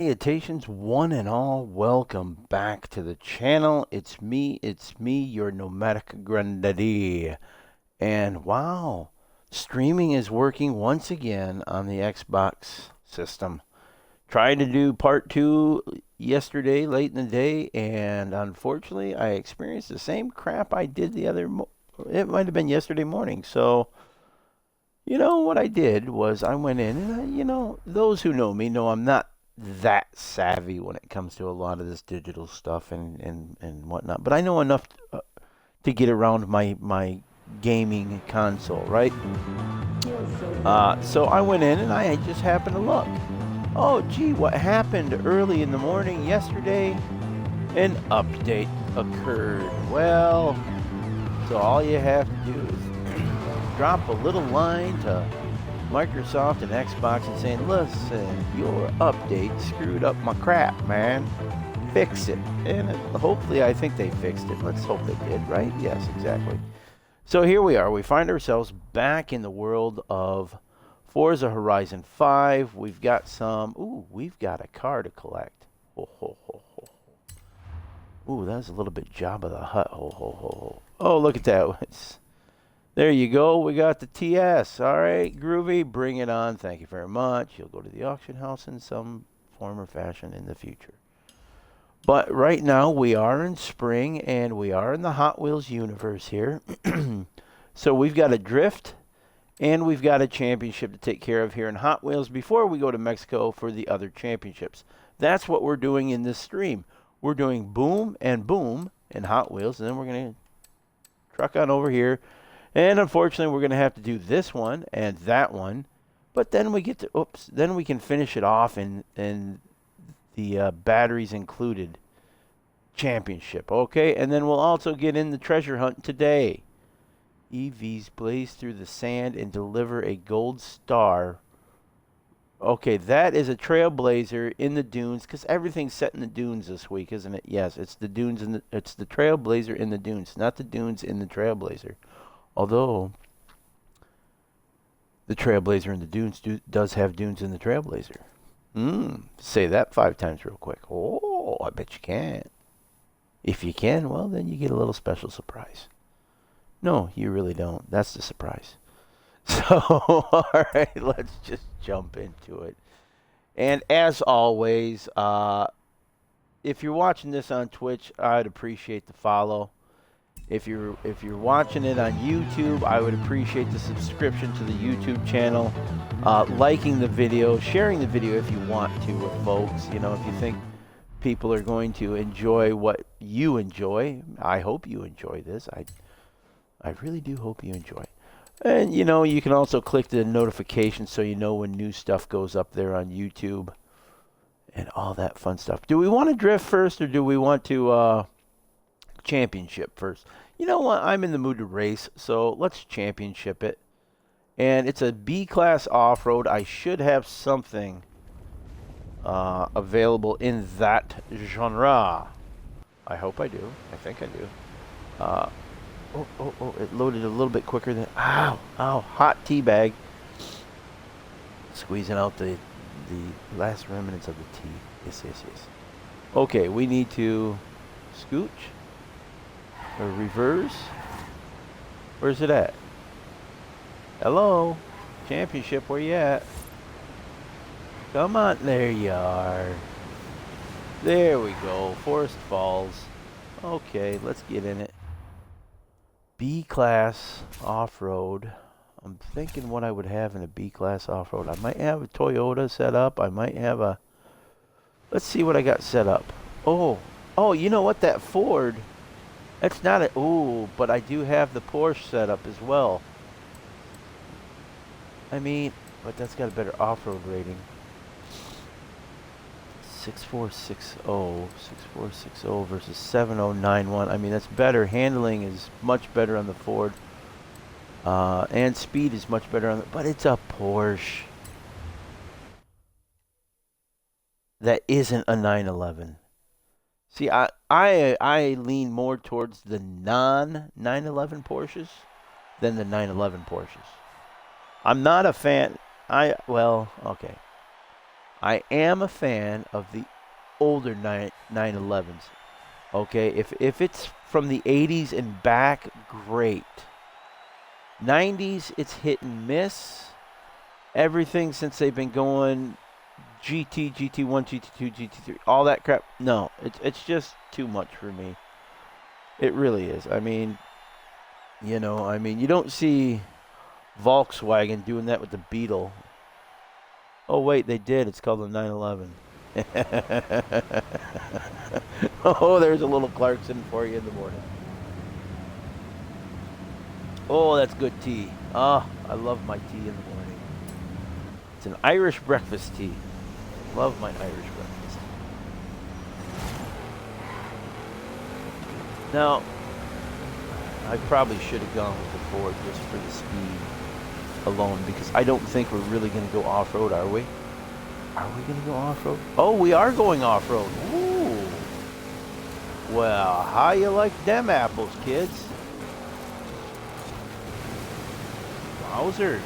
Salutations, one and all. Welcome back to the channel. It's me, your nomadic granddaddy. And wow, streaming is working once again on the Xbox system. Tried to do part two yesterday, late in the day, and unfortunately, I experienced the same crap I did it might have been yesterday morning. So, what I did was I went in and those who know me know I'm not that savvy when it comes to a lot of this digital stuff and whatnot. But I know enough to get around my gaming console, right? So I went in and I just happened to look. Oh, gee, what happened early in the morning yesterday? An update occurred. Well, so all you have to do is drop a little line to Microsoft and Xbox and saying, listen, your update screwed up my crap, man. Fix it. And hopefully, I think they fixed it. Let's hope they did, right? Yes, exactly. So here we are. We find ourselves back in the world of Forza Horizon 5. We've got we've got a car to collect. Ho, ho, ho, ho. Ooh, that's a little bit Jabba the Hutt. Ho, ho, ho, ho. Oh, look at that. There you go. We got the TS. All right, groovy. Bring it on. Thank you very much. You'll go to the auction house in some form or fashion in the future. But right now, we are in spring, and we are in the Hot Wheels universe here. So we've got a drift, and we've got a championship to take care of here in Hot Wheels before we go to Mexico for the other championships. That's what we're doing in this stream. We're doing boom and boom in Hot Wheels, and then we're going to truck on over here. And unfortunately, we're going to have to do this one and that one. But then we get to, then we can finish it off in the batteries included championship. Okay, and then we'll also get in the treasure hunt today. EVs blaze through the sand and deliver a gold star. Okay, that is a trailblazer in the dunes, because everything's set in the dunes this week, isn't it? Yes, it's the dunes it's the trailblazer in the dunes, not the dunes in the trailblazer. Although the Trailblazer in the dunes does have dunes in the Trailblazer. Say that 5 times real quick. Oh, I bet you can. If you can, well, then you get a little special surprise. No, you really don't. That's the surprise. So, all right, let's just jump into it. And as always, if you're watching this on Twitch, I'd appreciate the follow. If you're watching it on YouTube, I would appreciate the subscription to the YouTube channel, liking the video, sharing the video if you want to with folks. If you think people are going to enjoy what you enjoy, I hope you enjoy this. I really do hope you enjoy. And you can also click the notification so you know when new stuff goes up there on YouTube and all that fun stuff. Do we want to drift first, or do we want to championship first? You know what? I'm in the mood to race, so let's championship it. And it's a B-class off-road. I should have something available in that genre. I hope I do. I think I do. It loaded a little bit quicker than... Ow, hot tea bag. Squeezing out the last remnants of the tea. Yes. Okay, we need to scooch. Or reverse. Where's it at? Hello? Championship, where you at? Come on, there you are. There we go. Forest Falls. Okay, let's get in it. B-class off-road. I'm thinking what I would have in a B-class off-road. I might have a Toyota set up. I might have a... Let's see what I got set up. Oh, you know what? That Ford... That's not a... Ooh, but I do have the Porsche set up as well. I mean, but that's got a better off-road rating. 6460 versus 7091. I mean, that's better. Handling is much better on the Ford. And speed is much better on the... But it's a Porsche. That isn't a 911. See, I lean more towards the non-911 Porsches than the 911 Porsches. I'm not a fan. Okay. I am a fan of the older 911s. Okay, if it's from the 80s and back, great. 90s, it's hit and miss. Everything since they've been going GT, GT1, GT2, GT3, all that crap. No, it's just too much for me. It really is. I mean, you don't see Volkswagen doing that with the Beetle. Oh, wait, they did. It's called the 911. Oh, there's a little Clarkson for you in the morning. Oh, that's good tea. Ah, I love my tea in the morning. It's an Irish breakfast tea. Love my Irish breakfast. Now, I probably should have gone with the Ford just for the speed alone, because I don't think we're really going to go off-road, are we? Are we going to go off-road? Oh, we are going off-road. Ooh. Well, how you like them apples, kids? Wowzers.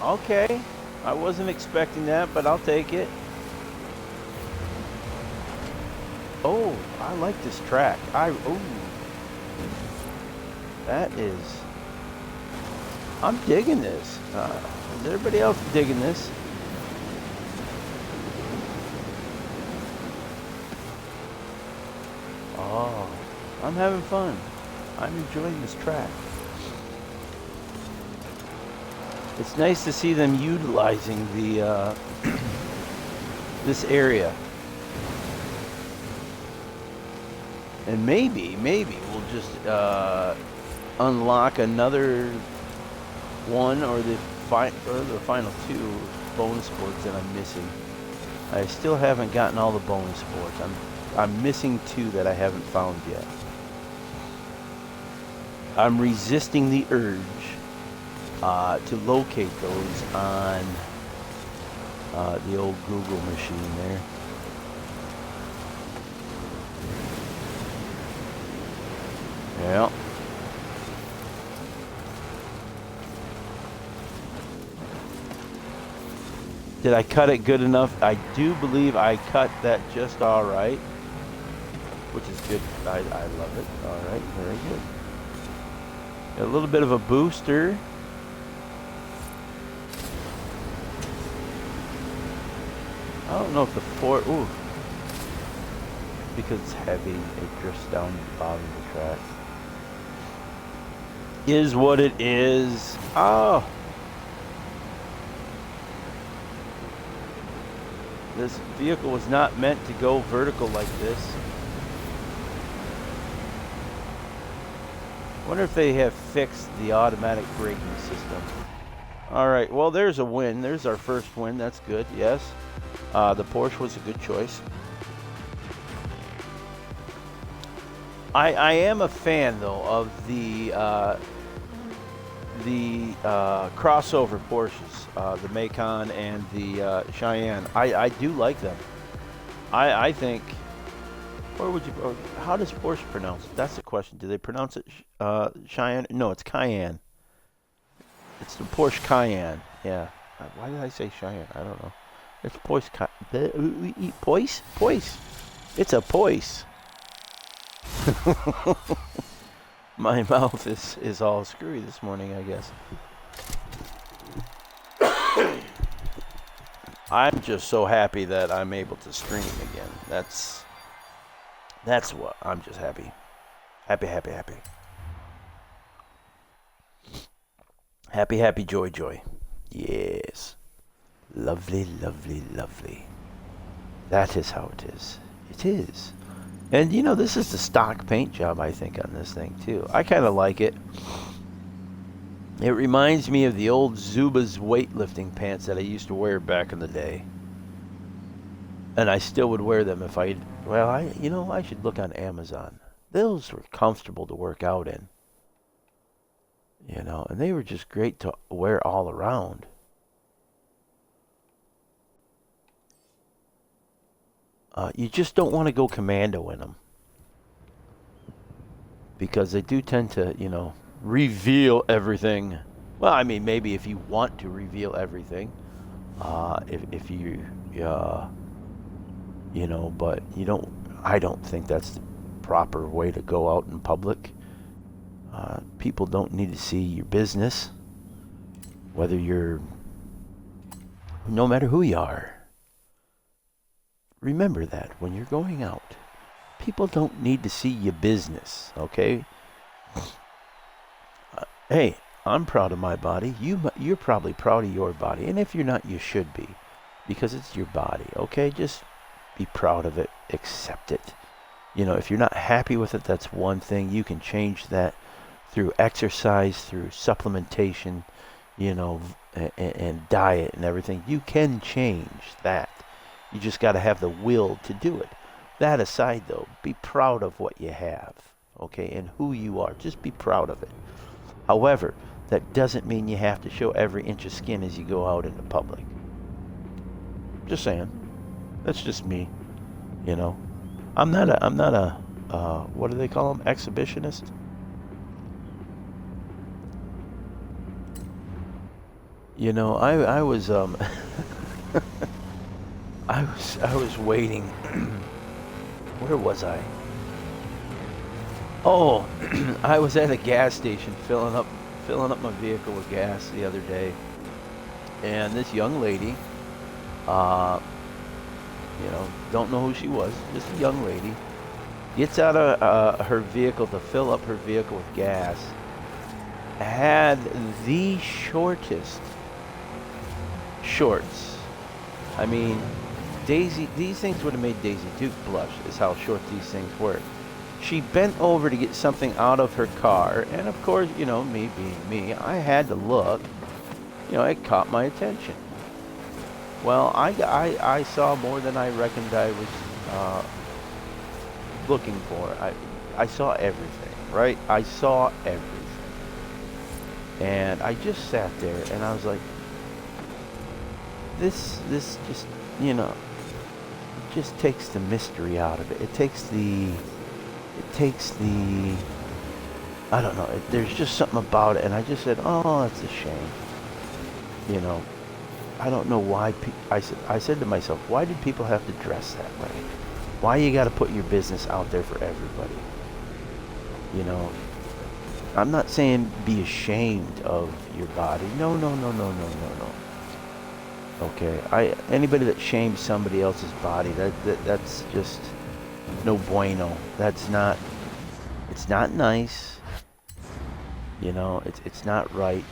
Okay. I wasn't expecting that, but I'll take it. Oh, I like this track. That is... I'm digging this. Is everybody else digging this? Oh, I'm having fun. I'm enjoying this track. It's nice to see them utilizing the this area. And maybe we'll just unlock another one or the final two bonus sports that I'm missing. I still haven't gotten all the bonus sports. I'm missing two that I haven't found yet. I'm resisting the urge to locate those on the old Google machine there. Yeah. Did I cut it good enough? I do believe I cut that just all right, which is good. I love it. All right, very good. Got a little bit of a booster. I don't know if the Ford, because it's heavy, it drifts down to the bottom of the track. Is what it is. Oh. This vehicle was not meant to go vertical like this. Wonder if they have fixed the automatic braking system. Alright, well there's a win. There's our first win. That's good, yes. The Porsche was a good choice. I am a fan though of the crossover Porsches, the Macan and the Cheyenne. I do like them. I think, how does Porsche pronounce it? That's the question. Do they pronounce it Cheyenne? No, it's Cayenne. It's the Porsche Cayenne. Yeah. Why did I say Cheyenne? I don't know. It's Porsche. Poise? It's a Poise. My mouth is all screwy this morning, I guess. I'm just so happy that I'm able to stream again. That's what. I'm just happy. Happy. Happy, joy. Yes. Lovely. That is how it is. It is. And this is the stock paint job, I think, on this thing too. I kind of like it. It reminds me of the old Zubaz weightlifting pants that I used to wear back in the day. And I still would wear them if I should look on Amazon. Those were comfortable to work out in. And they were just great to wear all around. You just don't want to go commando in them. Because they do tend to, reveal everything Well, I mean, maybe if you want to reveal everything, if you, you know, but you don't. I don't think that's the proper way to go out in public. People don't need to see your business, whether you're, no matter who you are. Remember that when you're going out, people don't need to see your business. Okay. Hey, I'm proud of my body. You're probably proud of your body, and if you're not, you should be, because it's your body. Okay, just be proud of it. Accept it. You know, if you're not happy with it, that's one thing. You can change that through exercise, through supplementation, you know, and diet and everything. You can change that. You just got to have the will to do it. That aside, though, be proud of what you have, okay, and who you are. Just be proud of it. However, that doesn't mean you have to show every inch of skin as you go out into public. Just saying. That's just me, you know. I'm not a what do they call them? Exhibitionist? You know, I was I was waiting. Where was I? Oh, I was at a gas station filling up my vehicle with gas the other day, and this young lady, you know, don't know who she was, just a young lady, gets out of her vehicle to fill up her vehicle with gas, had the shortest shorts. I mean, these things would have made Daisy Duke blush, is how short these things were. She bent over to get something out of her car, and of course, you know, me being me, I had to look. You know, it caught my attention. Well, I saw more than I reckoned I was looking for. I saw everything, right? I saw everything. And I just sat there, and I was like, this just, you know, it just takes the mystery out of it. It takes the, I don't know, there's just something about it. And I just said, oh, that's a shame. You know, I don't know why, I said to myself, why did people have to dress that way? Why you got to put your business out there for everybody? You know, I'm not saying be ashamed of your body. No. Okay, anybody that shames somebody else's body, that's just no bueno. It's not nice. You know, it's not right.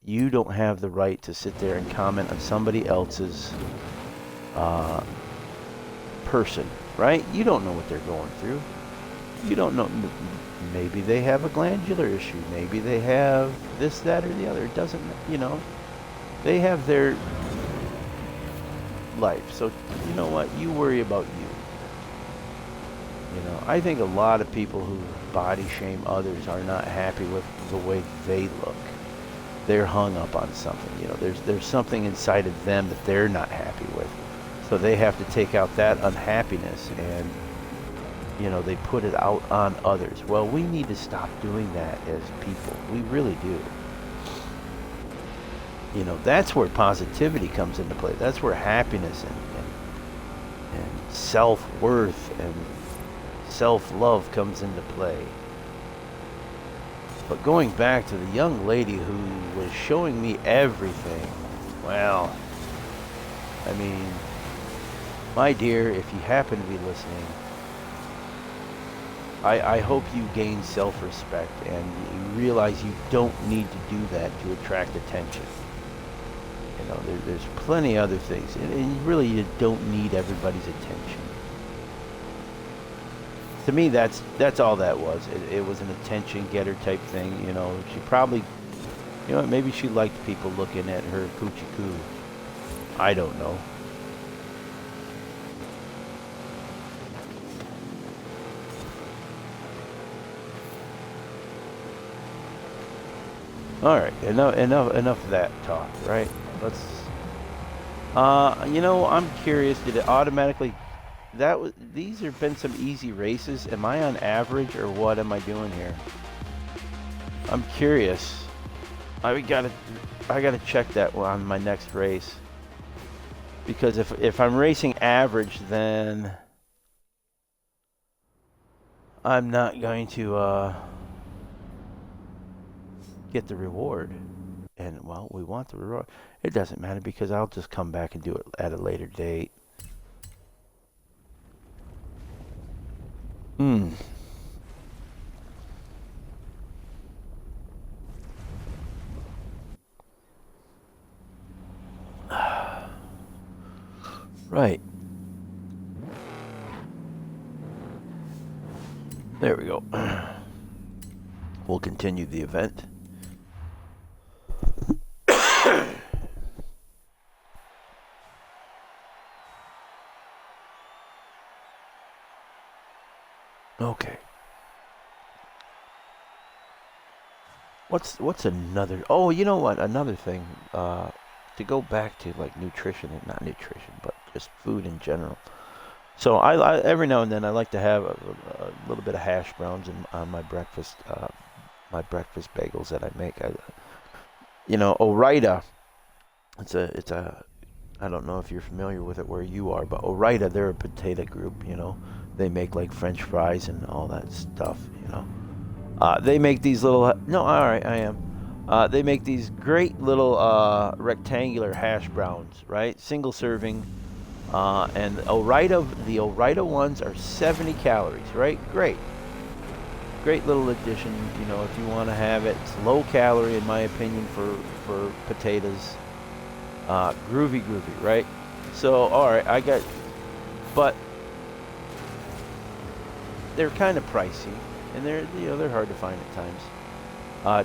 You don't have the right to sit there and comment on somebody else's person, right? You don't know what they're going through. You don't know. Maybe they have a glandular issue. Maybe they have this, that, or the other. It doesn't, you know. They have their life. So, you know what? You worry about you. You know, I think a lot of people who body shame others are not happy with the way they look. They're hung up on something. You know, there's something inside of them that they're not happy with. So they have to take out that unhappiness and, you know, they put it out on others. Well, we need to stop doing that as people. We really do. You know, that's where positivity comes into play. That's where happiness and self-worth and self-love comes into play. But going back to the young lady who was showing me everything, well, I mean, my dear, if you happen to be listening, I hope you gain self-respect and you realize you don't need to do that to attract attention. You know, there's plenty other things, and really you don't need everybody's attention. To me, that's all that was. It was an attention getter type thing. You know, she probably, you know, maybe she liked people looking at her coochie coo. I don't know. All right, enough of that talk, right? Let's. You know, I'm curious. Did it automatically? These have been some easy races. Am I on average or what am I doing here? I'm curious. I gotta check that on my next race. Because if I'm racing average, then I'm not going to get the reward. And, well, we want the reward. It doesn't matter because I'll just come back and do it at a later date. Right. There we go. We'll continue the event. Okay. What's another? Oh, you know what? Another thing. To go back to like nutrition, and not nutrition, but just food in general. So I every now and then I like to have a little bit of hash browns on my breakfast bagels that I make. Ore-Ida. It's a I don't know if you're familiar with it where you are, but Ore-Ida, they're a potato group. They make like French fries and all that stuff. They make these little. No, all right, I am. They make these great little rectangular hash browns, right? Single serving. And the Ore-Ida ones are 70 calories, right? Great little addition, if you want to have it. It's low calorie, in my opinion, for potatoes. Groovy, right? So, all right, but they're kind of pricey, and they're hard to find at times.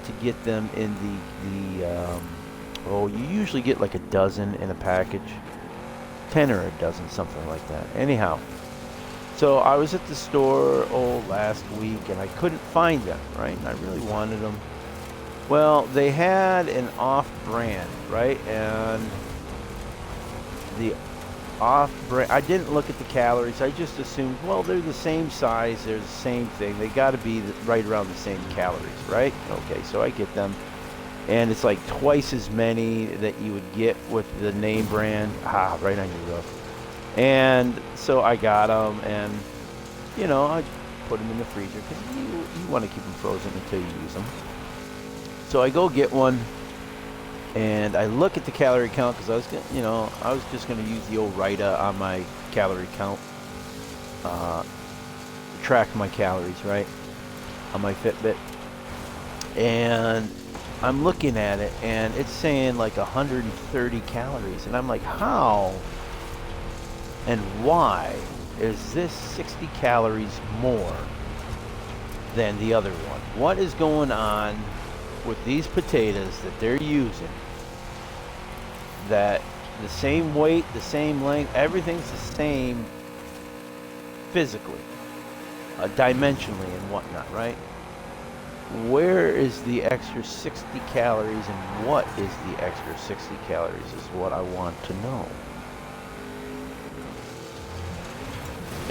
To get them in you usually get like a dozen in a package. 10 or a dozen, something like that. Anyhow, so I was at the store last week and I couldn't find them, right? And I really wanted them. Well, they had an off-brand, right? And the off-brand, I didn't look at the calories. I just assumed, well, they're the same size, they're the same thing. They got to be right around the same calories, right? Okay, so I get them. And it's like twice as many that you would get with the name brand. Right on your roof. And so I got them, and I put them in the freezer because you want to keep them frozen until you use them. So I go get one, and I look at the calorie count because I was just going to use the Ore-Ida on my calorie count, track my calories, right, on my Fitbit, and I'm looking at it, and it's saying like 130 calories, and I'm like, how and why is this 60 calories more than the other one? What is going on with these potatoes that they're using that the same weight, the same length, everything's the same physically, dimensionally and whatnot, right? Where is the extra 60 calories and what is the extra 60 calories is what I want to know.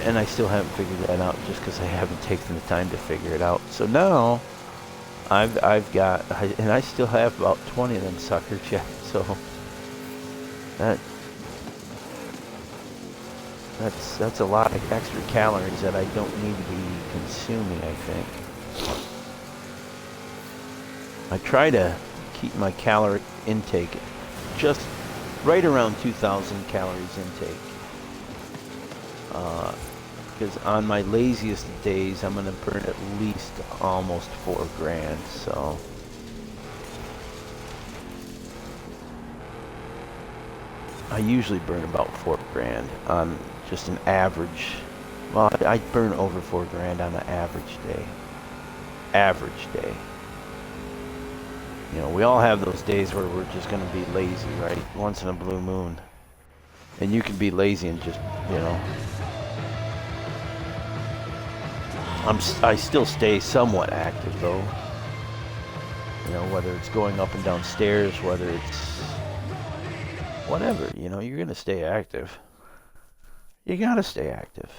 And I still haven't figured that out just because I haven't taken the time to figure it out. So now I've got, and I still have about 20 of them suckers yet. So that's a lot of extra calories that I don't need to be consuming, I think. I try to keep my calorie intake just right around 2,000 calories intake. Because on my laziest days, I'm going to burn at least almost 4 grand. So I usually burn about 4 grand on just an average. Well, I burn over 4 grand on an average day. We all have those days where we're just going to be lazy, right? Once in a blue moon. And you can be lazy and just, I still stay somewhat active, though. Whether it's going up and down stairs, whether it's whatever, you're going to stay active. You got to stay active.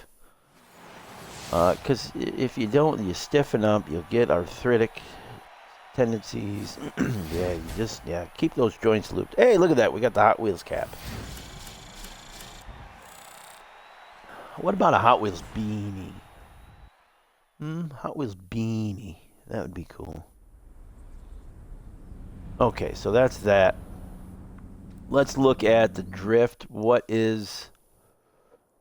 Because if you don't, you stiffen up, you'll get arthritic. tendencies. Yeah, you just keep those joints looped. Hey, look at that. We got the Hot Wheels cap. What about a Hot Wheels beanie? Hot Wheels beanie. That would be cool. Okay, so that's that. Let's look at the drift. What is...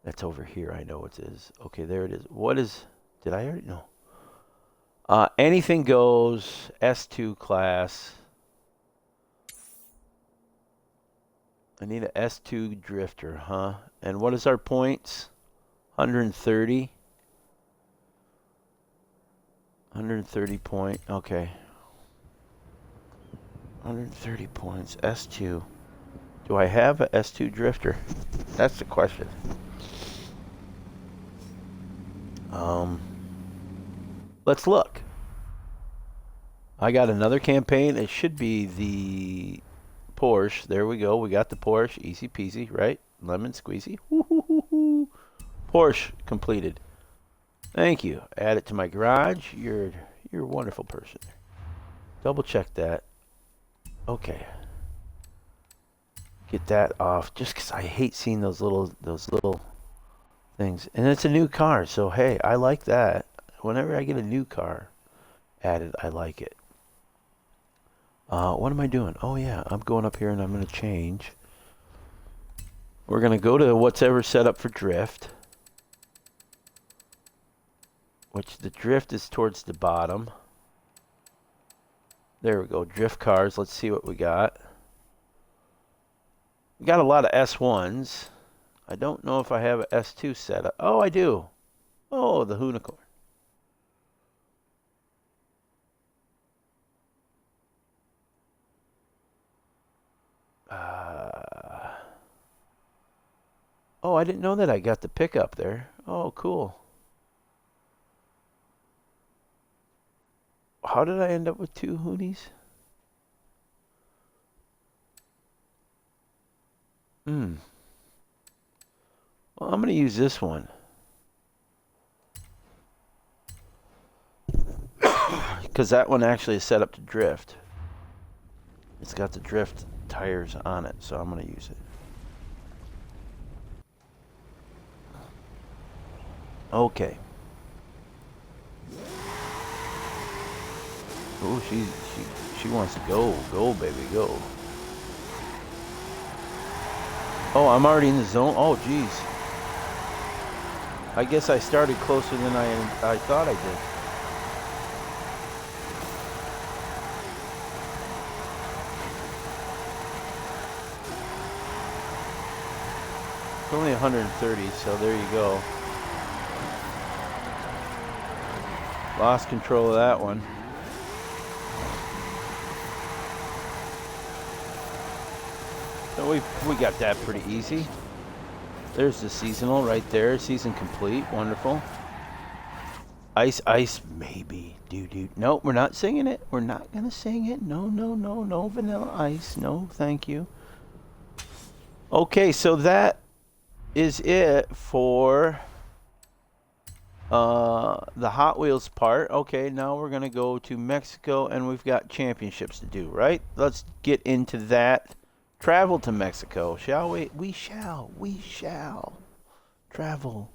That's over here. I know what it is. Okay, there it is. What is... Did I already know? Anything goes. S2 class. I need an S2 drifter, huh? And what is our points? 130. 130 point. Okay. 130 points. S2. Do I have a S2 drifter? That's the question. Let's look. I got another campaign. It should be the Porsche. There we go. We got the Porsche. Easy peasy, right? Lemon squeezy. Woo-hoo-hoo-hoo. Porsche completed. Thank you. Add it to my garage. You're a wonderful person. Double check that. Okay. Get that off. Just because I hate seeing those little things. And it's a new car, so hey, I like that. Whenever I get a new car added, I like it. What am I doing? Oh yeah, I'm going up here and I'm going to change. We're going to go to what's ever set up for drift. Which the drift is towards the bottom. There we go, drift cars. Let's see what we got. We got a lot of S1s. I don't know if I have an S2 set up. Oh, I do. Oh, the Hoonicorn. Oh, I didn't know that I got the pickup there. Oh, cool. How did I end up with 2 Hoonies? Well, I'm going to use this one. Because that one actually is set up to drift. It's got the drift tires on it, so I'm going to use it. Okay. Oh, she wants to go. Go, baby, go. Oh, I'm already in the zone? Oh, geez. I guess I started closer than I thought I did. It's only 130, so there you go. Lost control of that one. So we got that pretty easy. There's the seasonal right there. Season complete. Wonderful. Ice, ice, maybe. Dude. Nope, we're not singing it. We're not going to sing it. No. Vanilla ice. No, thank you. Okay, so that is it for the Hot Wheels part. Okay, now we're going to go to Mexico, and we've got championships to do, right? Let's get into that. Travel to Mexico, shall we? We shall travel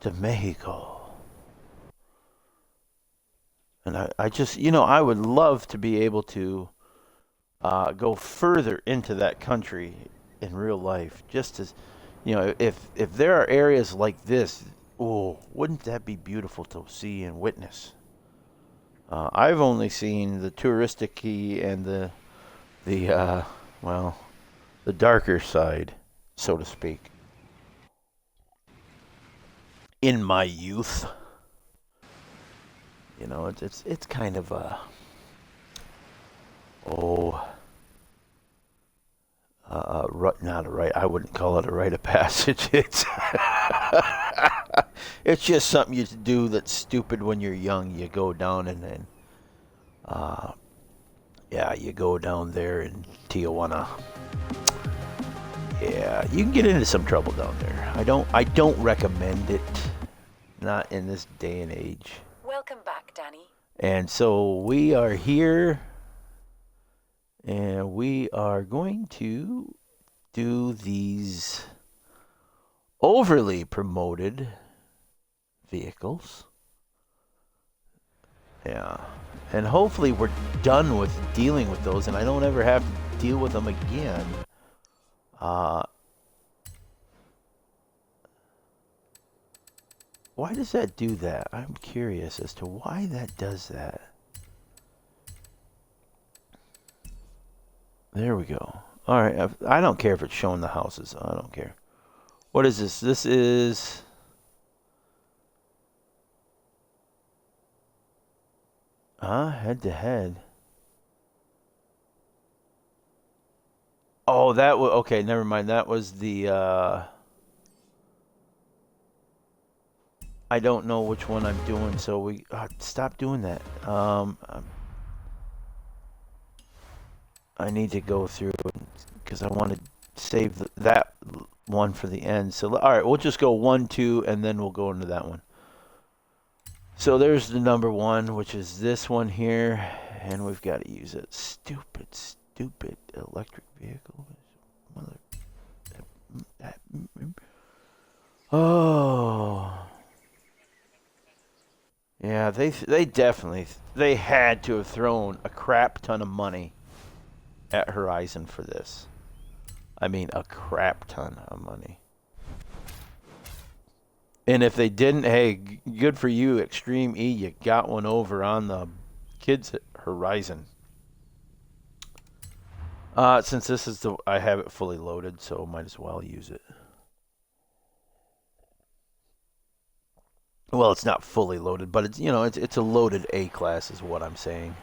to Mexico. And I just, I would love to be able to go further into that country in real life. Just as, if there are areas like this, oh, wouldn't that be beautiful to see and witness? I've only seen the touristic-y and the darker side, so to speak, in my youth. It's kind of not a right. I wouldn't call it a rite of passage. It's it's just something you do that's stupid when you're young. You go down and then, you go down there in Tijuana. Yeah, you can get into some trouble down there. I don't recommend it. Not in this day and age. Welcome back, Danny. And so we are here, and we are going to do these overly promoted vehicles. Yeah. And hopefully we're done with dealing with those and I don't ever have to deal with them again. Why does that do that? I'm curious as to why that does that. There we go. All right. I don't care if it's showing the houses. I don't care. What is this? This is... head to head. Oh, that was... Okay, never mind. That was the... I don't know which one I'm doing, so we... stop doing that. I need to go through because I want to save that one for the end. So, all right, we'll just go 1, 2, and then we'll go into that one. So there's the number 1, which is this one here, and we've got to use it. Stupid electric vehicle. Oh. Yeah, they definitely they had to have thrown a crap ton of money at Horizon for this. I mean, a crap ton of money. And if they didn't, hey, good for you, Extreme E. You got one over on the kids at Horizon. Since this is I have it fully loaded, so might as well use it. Well, it's not fully loaded, but it's it's a loaded A class, is what I'm saying.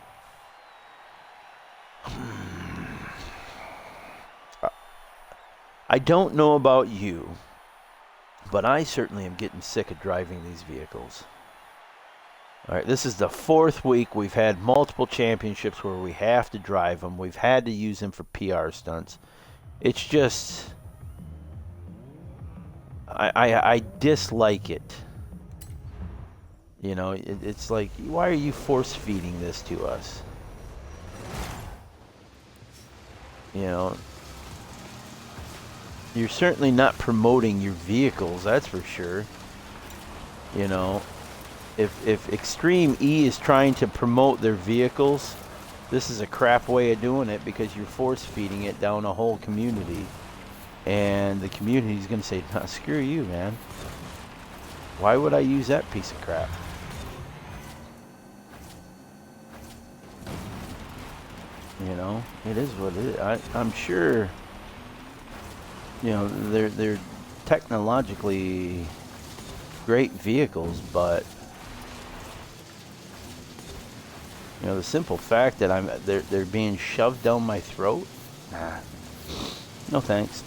I don't know about you, but I certainly am getting sick of driving these vehicles. All right, this is the 4th week. We've had multiple championships where we have to drive them. We've had to use them for PR stunts. It's just... I dislike it. You know, it's like, why are you force-feeding this to us? You know, you're certainly not promoting your vehicles, that's for sure. You know, if Extreme E is trying to promote their vehicles, this is a crap way of doing it because you're force-feeding it down a whole community. And the community is going to say, nah, screw you, man. Why would I use that piece of crap? You know, it is what it is. I'm sure, you know, they're technologically great vehicles, but you know, the simple fact that they're being shoved down my throat, nah, no thanks.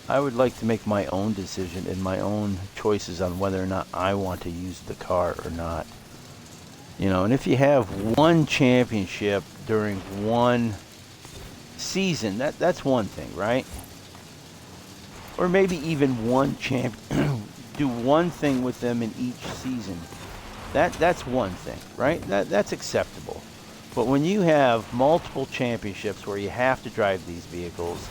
I would like to make my own decision and my own choices on whether or not I want to use the car or not. You know, and if you have one championship during one season, that's one thing, right? Or maybe even one do one thing with them in each season. That's one thing, right? That's acceptable. But when you have multiple championships where you have to drive these vehicles,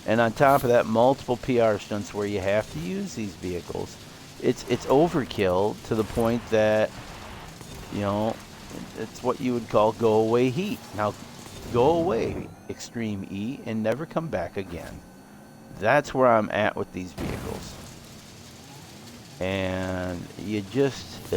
and on top of that, multiple PR stunts where you have to use these vehicles, it's overkill to the point that, you know, it's what you would call go away heat. Now, go away, Extreme E, and never come back again. That's where I'm at with these vehicles. And you just...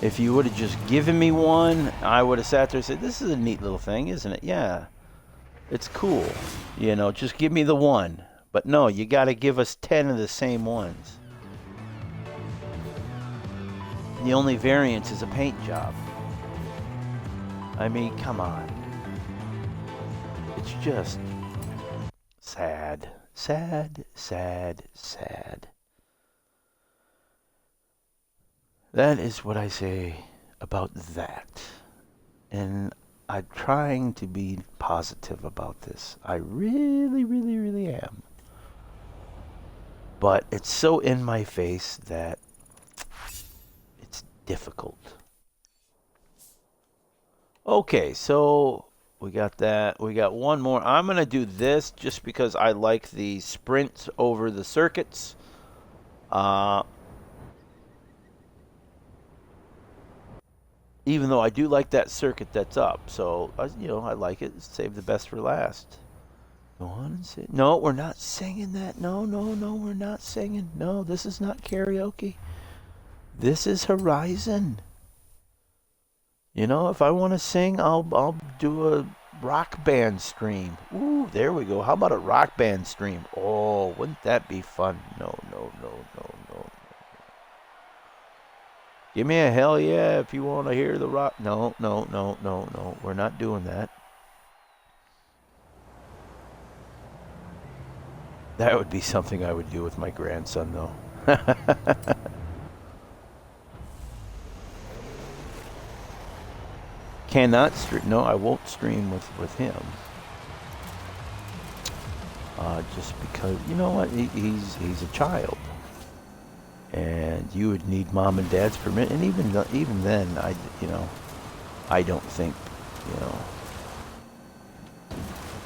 If you would have just given me one, I would have sat there and said, this is a neat little thing, isn't it? Yeah. It's cool. You know, just give me the one. But no, you got to give us 10 of the same ones. The only variance is a paint job. I mean, come on. It's just sad. Sad, sad, sad. That is what I say about that. And I'm trying to be positive about this. I really, really, really am. But it's so in my face that it's difficult. Okay, so we got that. We got one more. I'm going to do this just because I like the sprint over the circuits. Even though I do like that circuit that's up. So, I like it. Save the best for last. Go on and sing. No, we're not singing that. No, we're not singing. No, this is not karaoke. This is Horizon. If I want to sing, I'll do a rock band stream. Ooh, there we go. How about a rock band stream? Oh, wouldn't that be fun? No. Give me a hell yeah if you want to hear the rock. No. We're not doing that. That would be something I would do with my grandson, though. Cannot stream. No, I won't stream with him. Just because, you know what? He's a child. And you would need mom and dad's permission. And even then, I don't think,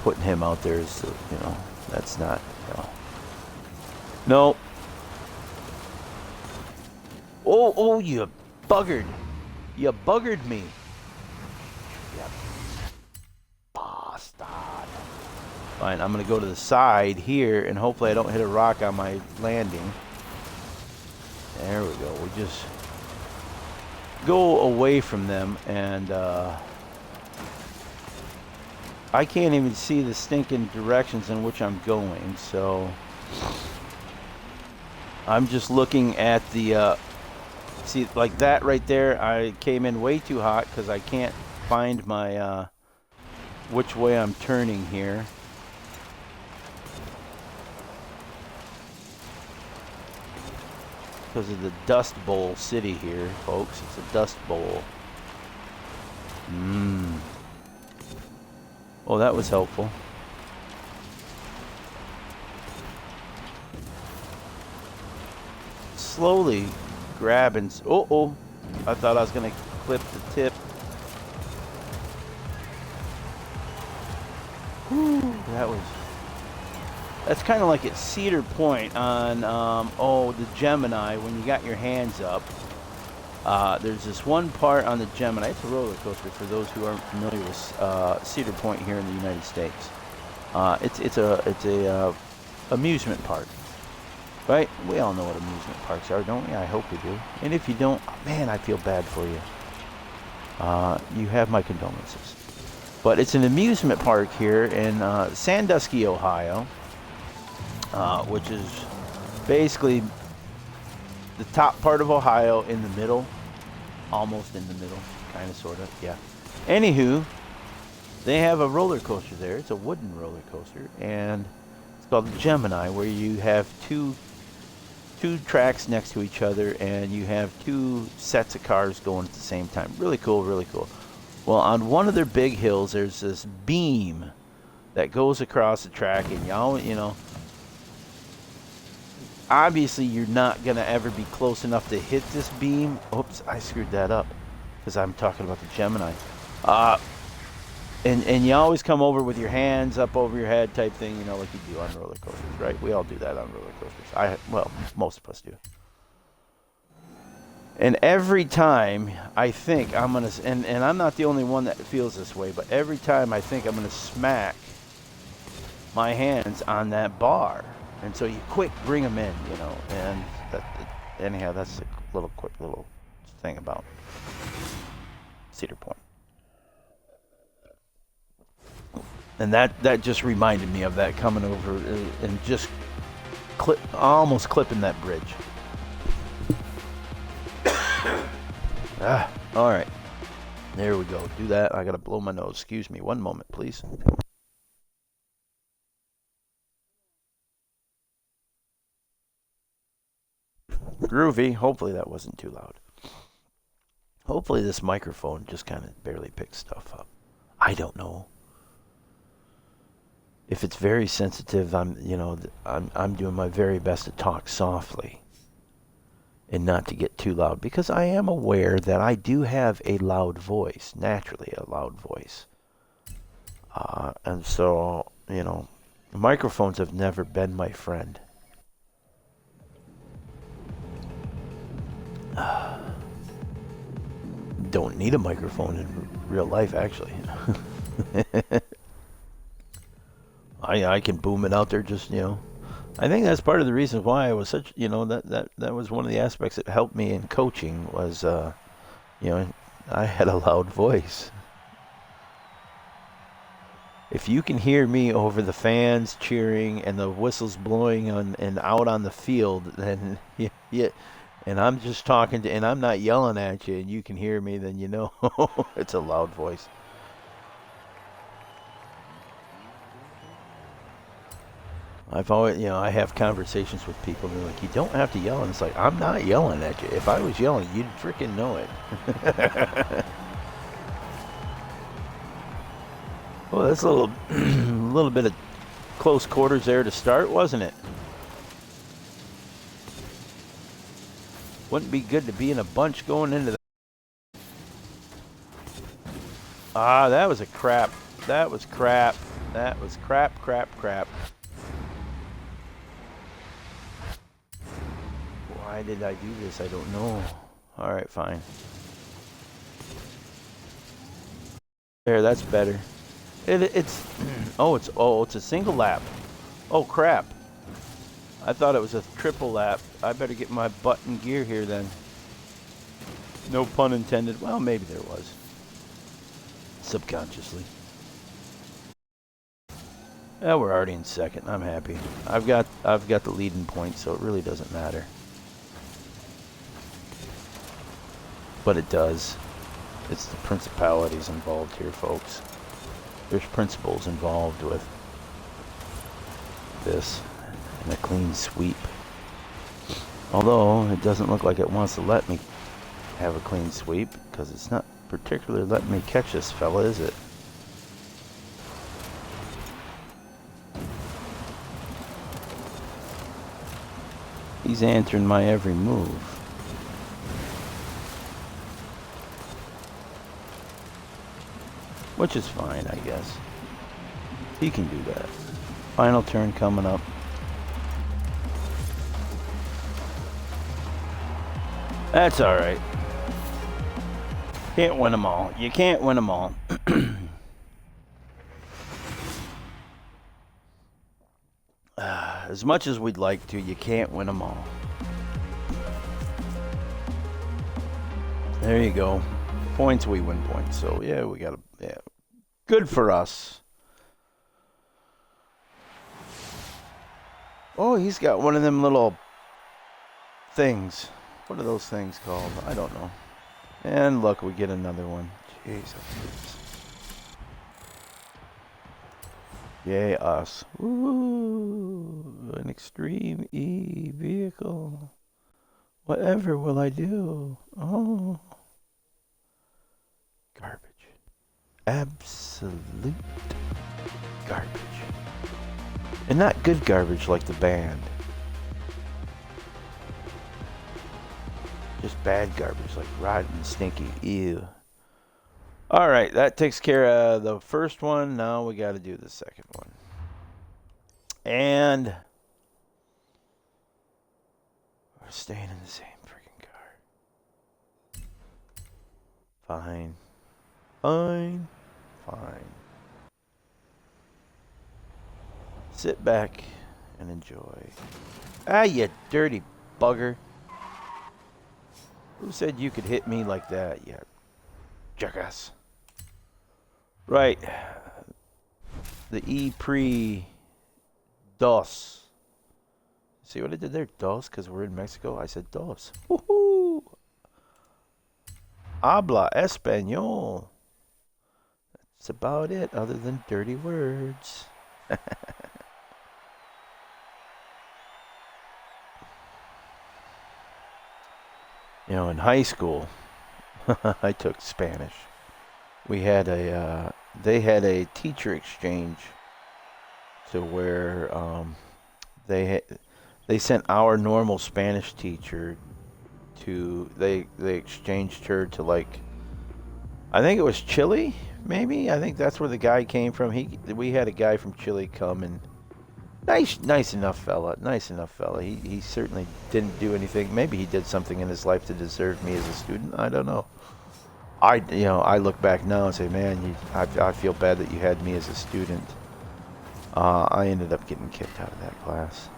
putting him out there is, that's not, No. Oh, you buggered. You buggered me. You bastard. Fine, I'm going to go to the side here, and hopefully I don't hit a rock on my landing. There we go. We just go away from them, and I can't even see the stinking directions in which I'm going, so I'm just looking at the see, like that right there. I came in way too hot because I can't find my which way I'm turning here. Because of the Dust Bowl city here, folks. It's a Dust Bowl. Oh, that was helpful. Slowly grabbing. Oh. I thought I was going to clip the tip. Whew, that's kind of like at Cedar Point on, the Gemini when you got your hands up. There's this one part on the Gemini. It's a roller coaster for those who aren't familiar with Cedar Point here in the United States. It's a amusement park, right? We all know what amusement parks are, don't we? I hope we do. And if you don't, man, I feel bad for you. You have my condolences. But it's an amusement park here in Sandusky, Ohio, which is basically the top part of Ohio in the middle, almost in the middle, kind of, sort of, yeah. Anywho, they have a roller coaster there. It's a wooden roller coaster, and it's called the Gemini, where you have two tracks next to each other, and you have two sets of cars going at the same time. Really cool, really cool. Well, on one of their big hills, there's this beam that goes across the track, and y'all, obviously you're not going to ever be close enough to hit this beam. Oops, I screwed that up because I'm talking about the Gemini. And you always come over with your hands up over your head type thing, like you do on roller coasters, right? We all do that on roller coasters. Most of us do. And every time I think I'm going to, and I'm not the only one that feels this way, but every time I think I'm going to smack my hands on that bar. And so you quick bring them in, and anyhow, that's a quick little thing about Cedar Point. And that just reminded me of that coming over and just almost clipping that bridge. All right. There we go. Do that. I got to blow my nose. Excuse me. One moment, please. Groovy. Hopefully that wasn't too loud. Hopefully this microphone just kind of barely picks stuff up. I don't know. If it's very sensitive, I'm doing my very best to talk softly and not to get too loud, because I am aware that I do have a loud voice, naturally a loud voice. And so, microphones have never been my friend. Don't need a microphone in real life, actually. I can boom it out there, just, I think that's part of the reason why I was such, that was one of the aspects that helped me in coaching was, I had a loud voice. If you can hear me over the fans cheering and the whistles blowing and out on the field, then and I'm just talking and I'm not yelling at you, and you can hear me, then it's a loud voice. I've always, I have conversations with people and they're like, you don't have to yell, and it's like, I'm not yelling at you. If I was yelling, you'd freaking know it. Well, that's a little bit of close quarters there to start, wasn't it? Wouldn't be good to be in a bunch going into that. That was a crap. That was crap. That was crap. Why did I do this? I don't know. All right, fine. There, that's better. It's a single lap. Oh crap. I thought it was a triple lap. I better get my butt in gear here then. No pun intended. Well, maybe there was. Subconsciously. Yeah, we're already in second. I'm happy. I've got the leading point, so it really doesn't matter. But it does. It's the principalities involved here, folks. There's principles involved with this and a clean sweep. Although it doesn't look like it wants to let me have a clean sweep, because it's not particularly letting me catch this fella, is it? He's answering my every move. Which is fine, I guess. He can do that. Final turn coming up. That's alright. Can't win them all. You can't win them all. As much as we'd like to, you can't win them all. There you go. Points, we win points. So, yeah, we got to... Yeah. Good for us. Oh, he's got one of them little things. What are those things called? I don't know. And look, we get another one. Jeez. Yay, us. Ooh, an extreme E vehicle. Whatever will I do? Oh. Garbage. Absolute garbage. And not good garbage like the band. Just bad garbage like rotten and stinky. Ew. Alright, that takes care of the first one. Now we got to do the second one. And we're staying in the same freaking car. Fine. Fine. Sit back and enjoy. Ah, you dirty bugger. Who said you could hit me like that, you jackass? Right. The E pre-dos. See what I did there? Dos, because we're in Mexico. I said dos. Woohoo! Habla español. That's about it, other than dirty words. You know, in high school, I took Spanish. We had they had a teacher exchange to where they sent our normal Spanish teacher to they exchanged her to, like, I think it was Chile, maybe. I think that's where the guy came from. We had a guy from Chile come, and nice enough fella. Nice enough fella. He certainly didn't do anything. Maybe he did something in his life to deserve me as a student. I don't know. I look back now and say, man, I feel bad that you had me as a student. I ended up getting kicked out of that class.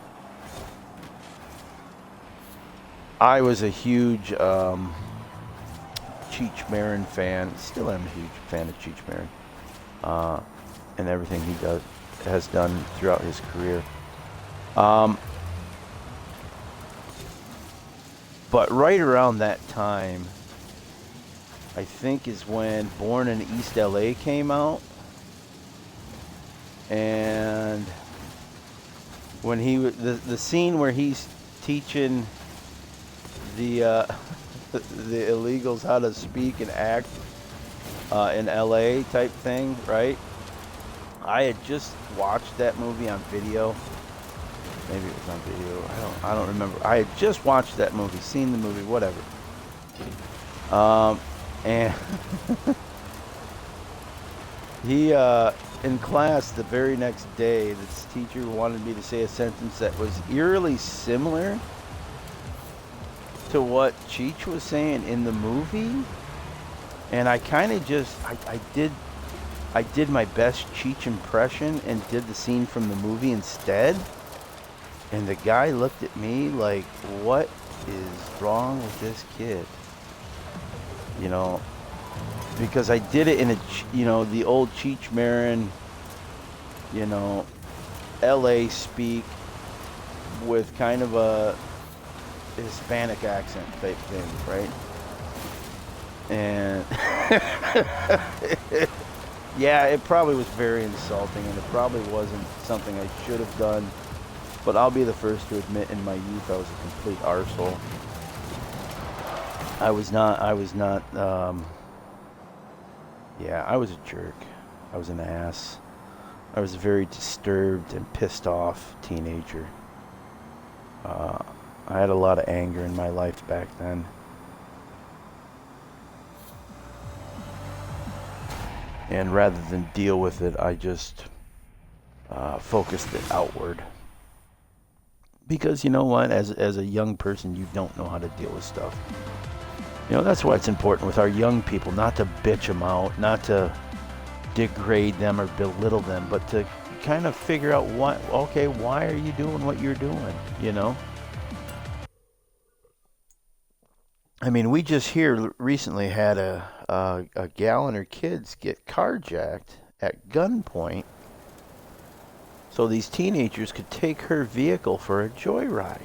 I was a huge Cheech Marin fan. Still am a huge fan of Cheech Marin, and everything he has done throughout his career. But right around that time, I think, is when Born in East LA came out. And when the scene where he's teaching the the illegals how to speak and act in LA type thing, right? I had just watched that movie on video. Maybe it was on video. I don't remember. I had just watched that movie, seen the movie, whatever. And he in class the very next day, this teacher wanted me to say a sentence that was eerily similar to what Cheech was saying in the movie, and I kind of just I did my best Cheech impression and did the scene from the movie instead. And the guy looked at me like, what is wrong with this kid? You know, because I did it in the old Cheech Marin, LA speak with kind of a Hispanic accent type thing, right? And yeah, it probably was very insulting, and it probably wasn't something I should have done. But I'll be the first to admit, in my youth, I was a complete arsehole. I was not, yeah, I was a jerk. I was an ass. I was a very disturbed and pissed off teenager. I had a lot of anger in my life back then. And rather than deal with it, I just focused it outward. Because you know what, as a young person, you don't know how to deal with stuff. That's why it's important with our young people not to bitch them out, not to degrade them or belittle them, but to kind of figure out why are you doing what you're doing, I mean, we just here recently had a gal and her kids get carjacked at gunpoint so these teenagers could take her vehicle for a joyride.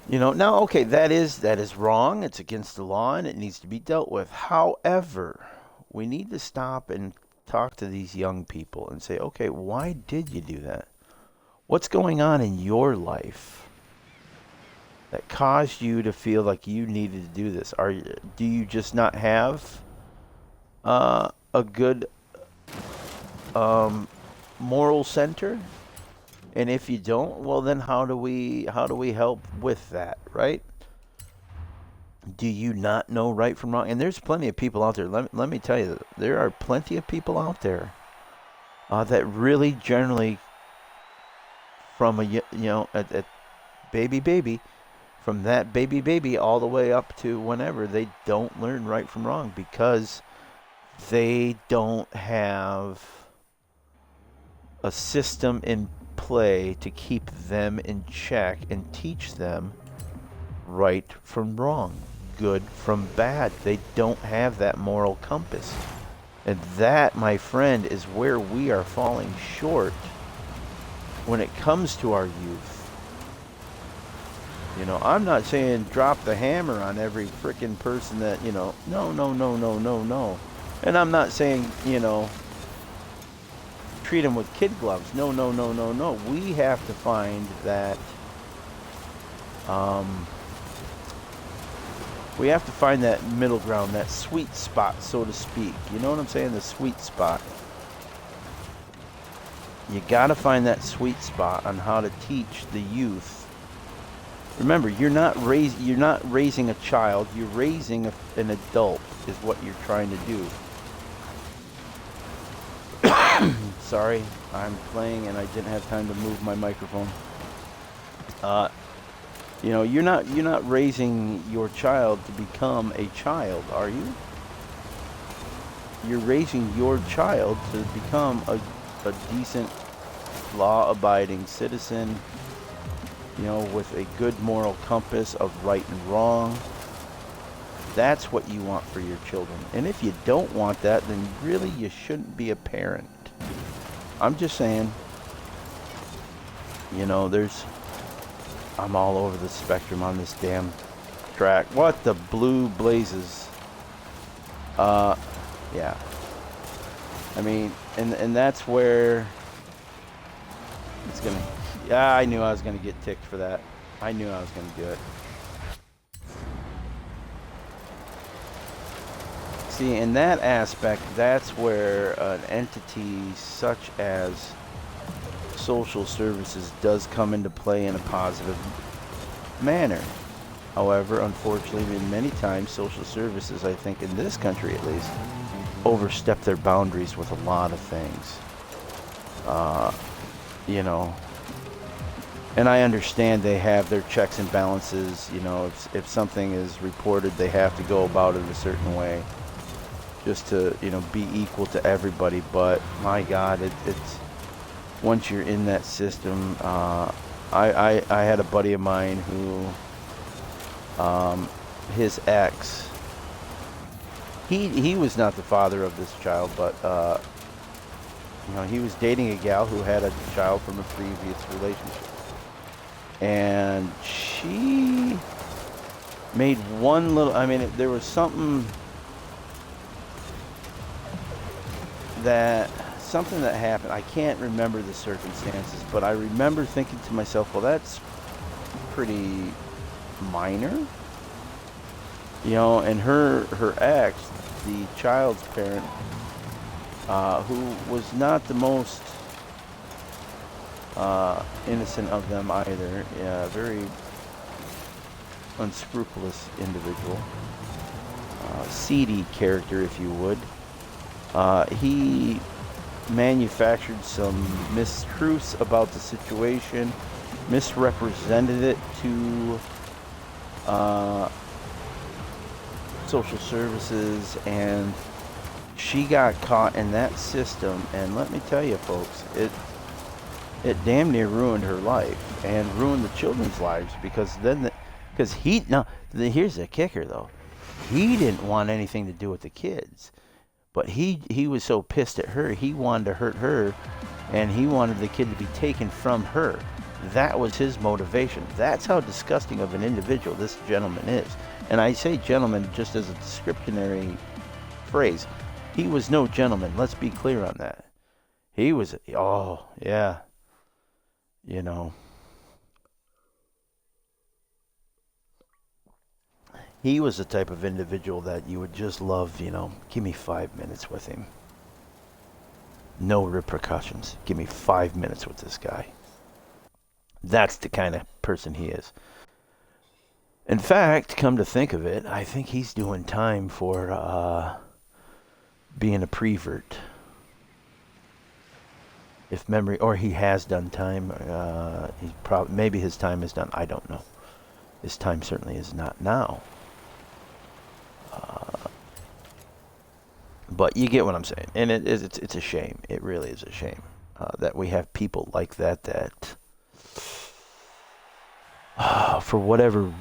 Now, okay, that is wrong. It's against the law, and it needs to be dealt with. However, we need to stop and talk to these young people and say, okay, why did you do that? What's going on in your life that caused you to feel like you needed to do this? Do you just not have a good moral center? And if you don't, well, then how do we help with that, right? Do you not know right from wrong? And there's plenty of people out there. Let me tell you, there are plenty of people out there that really generally, from a baby, from that baby all the way up to whenever, they don't learn right from wrong because they don't have a system in play to keep them in check and teach them right from wrong, good from bad. They don't have that moral compass. And that, my friend, is where we are falling short when it comes to our youth. I'm not saying drop the hammer on every frickin' person that, no. And I'm not saying, treat them with kid gloves. No. We have to find that, we have to find that middle ground, that sweet spot, so to speak. You know what I'm saying? The sweet spot. You got to find that sweet spot on how to teach the youth. Remember, you're not raising a child, you're raising an adult is what you're trying to do. Sorry, I'm playing and I didn't have time to move my microphone. You know, you're not raising your child to become a child, are you? You're raising your child to become a decent, law-abiding citizen, you know, with a good moral compass of right and wrong. That's what you want for your children. And if you don't want that, then really you shouldn't be a parent. I'm just saying, you know, I'm all over the spectrum on this damn track. What the blue blazes? Yeah. I mean, and that's where it's gonna. Yeah, I knew I was gonna get ticked for that. I knew I was gonna do it. See, in that aspect, that's where an entity such as social services does come into play in a positive manner. However, unfortunately, many times social services, I think in this country at least, overstep their boundaries with a lot of things. You know, and I understand they have their checks and balances. You know, if something is reported, they have to go about it a certain way, just to, you know, be equal to everybody. But my God, it's once you're in that system, I had a buddy of mine who, his ex, he was not the father of this child, but you know, he was dating a gal who had a child from a previous relationship, and she made one little, I mean, there was something that happened. I can't remember the circumstances, but I remember thinking to myself, well, that's pretty minor, you know. And her ex, the child's parent, who was not the most innocent of them either, very unscrupulous individual, seedy character, if you would. He manufactured some mistruths about the situation, misrepresented it to social services, and she got caught in that system. And let me tell you, folks, it damn near ruined her life and ruined the children's lives, because here's the kicker though, he didn't want anything to do with the kids. But he was so pissed at her, he wanted to hurt her, and he wanted the kid to be taken from her. That was his motivation. That's how disgusting of an individual this gentleman is. And I say gentleman just as a descriptionary phrase. He was no gentleman. Let's be clear on that. He was, oh, yeah, you know. He was the type of individual that you would just love, you know, give me 5 minutes with him. No repercussions. Give me 5 minutes with this guy. That's the kind of person he is. In fact, come to think of it, I think he's doing time for being a prevert. If memory, or he has done time. Maybe his time is done. I don't know. His time certainly is not now. But you get what I'm saying, and it's a shame. It really is a shame that we have people like that for whatever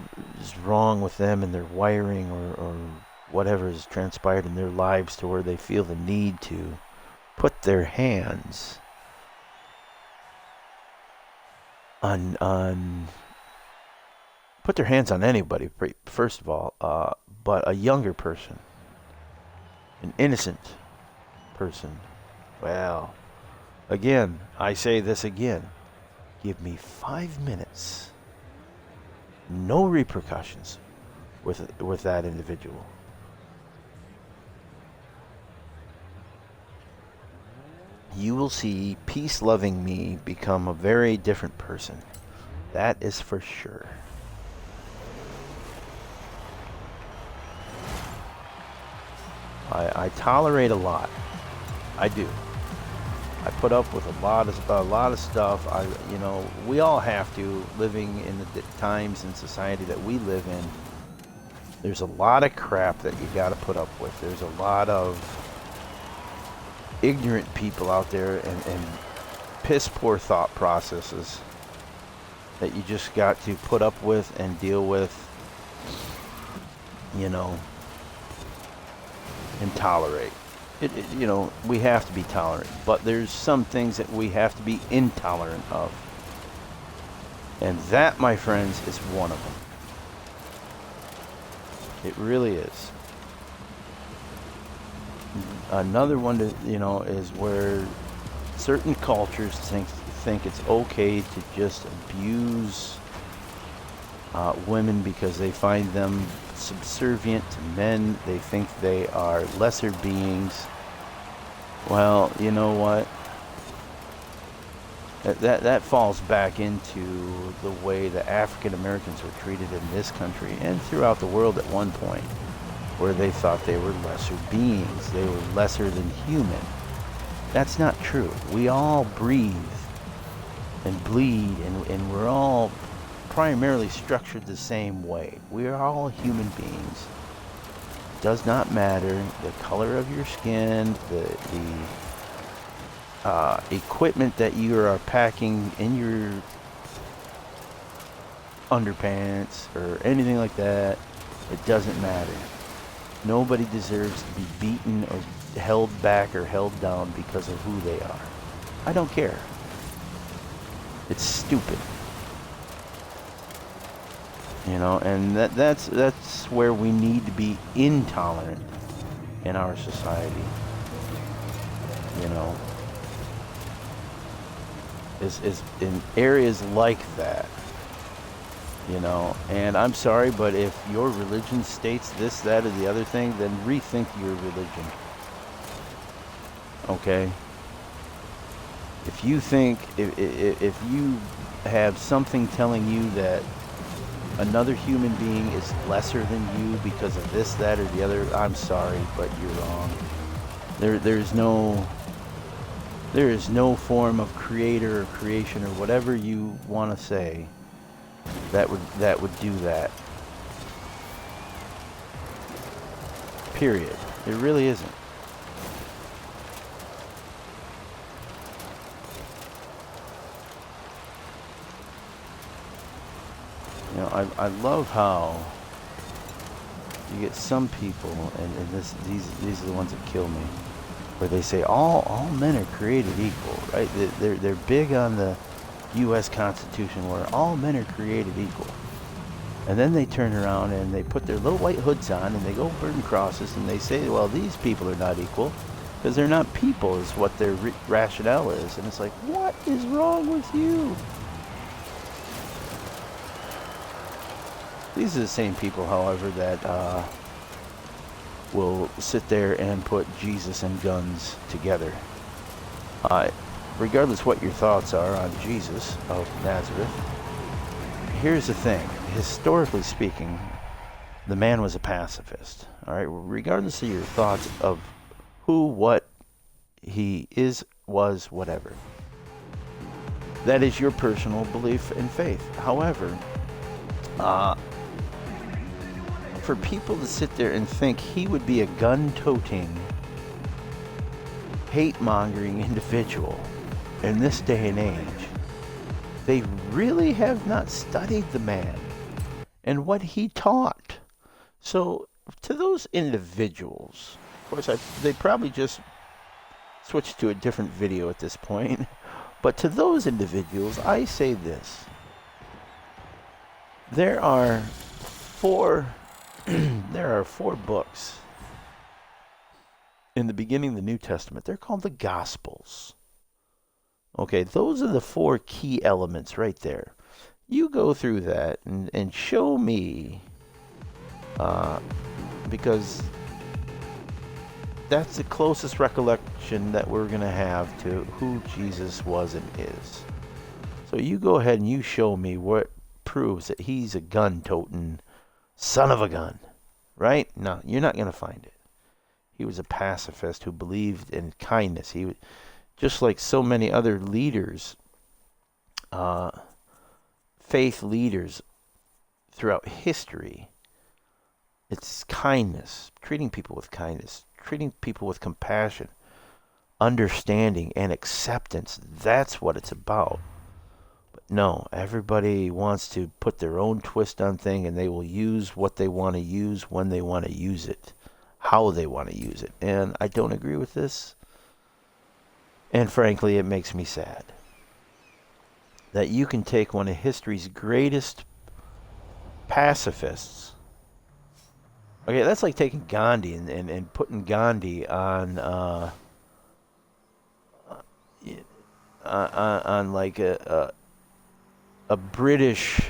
is wrong with them and their wiring, or whatever has transpired in their lives, to where they feel the need to put their hands on put their hands on anybody, first of all, but a younger person, an innocent person. Well, again, I say this again. Give me 5 minutes. No repercussions with that individual. you will see peace-loving me become a very different person. That is for sure. I tolerate a lot. I do. I put up with a lot of stuff. We all have to, living in the times and society that we live in. There's a lot of crap that you got to put up with. There's a lot of ignorant people out there and piss poor thought processes that you just got to put up with and deal with, and tolerate. We have to be tolerant, but there's some things that we have to be intolerant of. And that, my friends, is one of them. It really is. Another one, is where certain cultures think it's okay to just abuse women because they find them subservient to men. They think they are lesser beings. Well, you know what? That falls back into the way the African Americans were treated in this country and throughout the world at one point, where they thought they were lesser beings. They were lesser than human. That's not true. We all breathe and bleed, and we're all primarily structured the same way. We are all human beings. It does not matter the color of your skin, the equipment that you are packing in your underpants or anything like that. It doesn't matter. Nobody deserves to be beaten or held back or held down because of who they are. I don't care. It's stupid. And that's where we need to be intolerant in our society. Is in areas like that. And I'm sorry, but if your religion states this, that, or the other thing, then rethink your religion. Okay? If you think, if you have something telling you that another human being is lesser than you because of this, that, or the other, I'm sorry, but you're wrong. There is no form of creator or creation or whatever you want to say that would do that. Period. It really isn't. I love how you get some people, and these are the ones that kill me, where they say all men are created equal, right? They're big on the U.S. Constitution where all men are created equal. And then they turn around and they put their little white hoods on and they go burn crosses and they say, well, these people are not equal because they're not people, is what their rationale is. And it's like, what is wrong with you? These are the same people, however, that will sit there and put Jesus and guns together. Regardless what your thoughts are on Jesus of Nazareth, here's the thing. Historically speaking, the man was a pacifist. All right, regardless of your thoughts of who, what he is, was, whatever. That is your personal belief and faith. However, for people to sit there and think he would be a gun-toting, hate-mongering individual in this day and age, they really have not studied the man and what he taught. So, to those individuals, of course, they probably just switched to a different video at this point, but to those individuals, I say this. There are four books in the beginning of the New Testament. They're called the Gospels. Okay, those are the four key elements right there. You go through that and show me, because that's the closest recollection that we're going to have to who Jesus was and is. So you go ahead and you show me what proves that he's a gun-toting son of a gun, right? No, you're not going to find it. He was a pacifist who believed in kindness. He was just like so many other leaders, faith leaders throughout history. It's kindness, treating people with kindness, treating people with compassion, understanding, and acceptance. That's what it's about. But no, everybody wants to put their own twist on things, and they will use what they want to use when they want to use it, how they want to use it. And I don't agree with this. And frankly, it makes me sad that you can take one of history's greatest pacifists. Okay, that's like taking Gandhi and putting Gandhi on like a British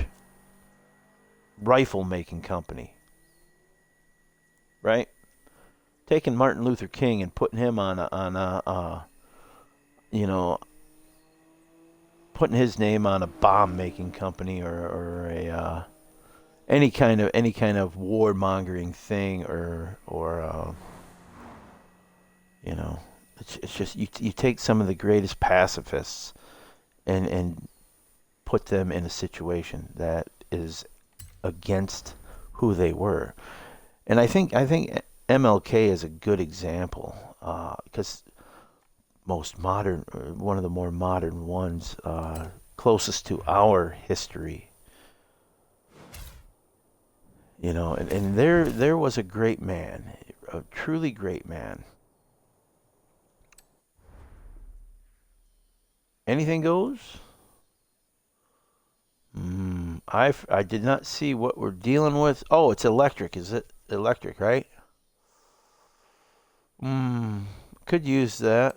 rifle making company, right? Taking Martin Luther King and putting him on a putting his name on a bomb making company or a any kind of warmongering thing or it's just you take some of the greatest pacifists and put them in a situation that is against who they were. And I think MLK is a good example because one of the more modern ones, closest to our history. And there was a great man, a truly great man. Anything goes? I did not see what we're dealing with. Oh, it's electric. Is it electric, right? Could use that.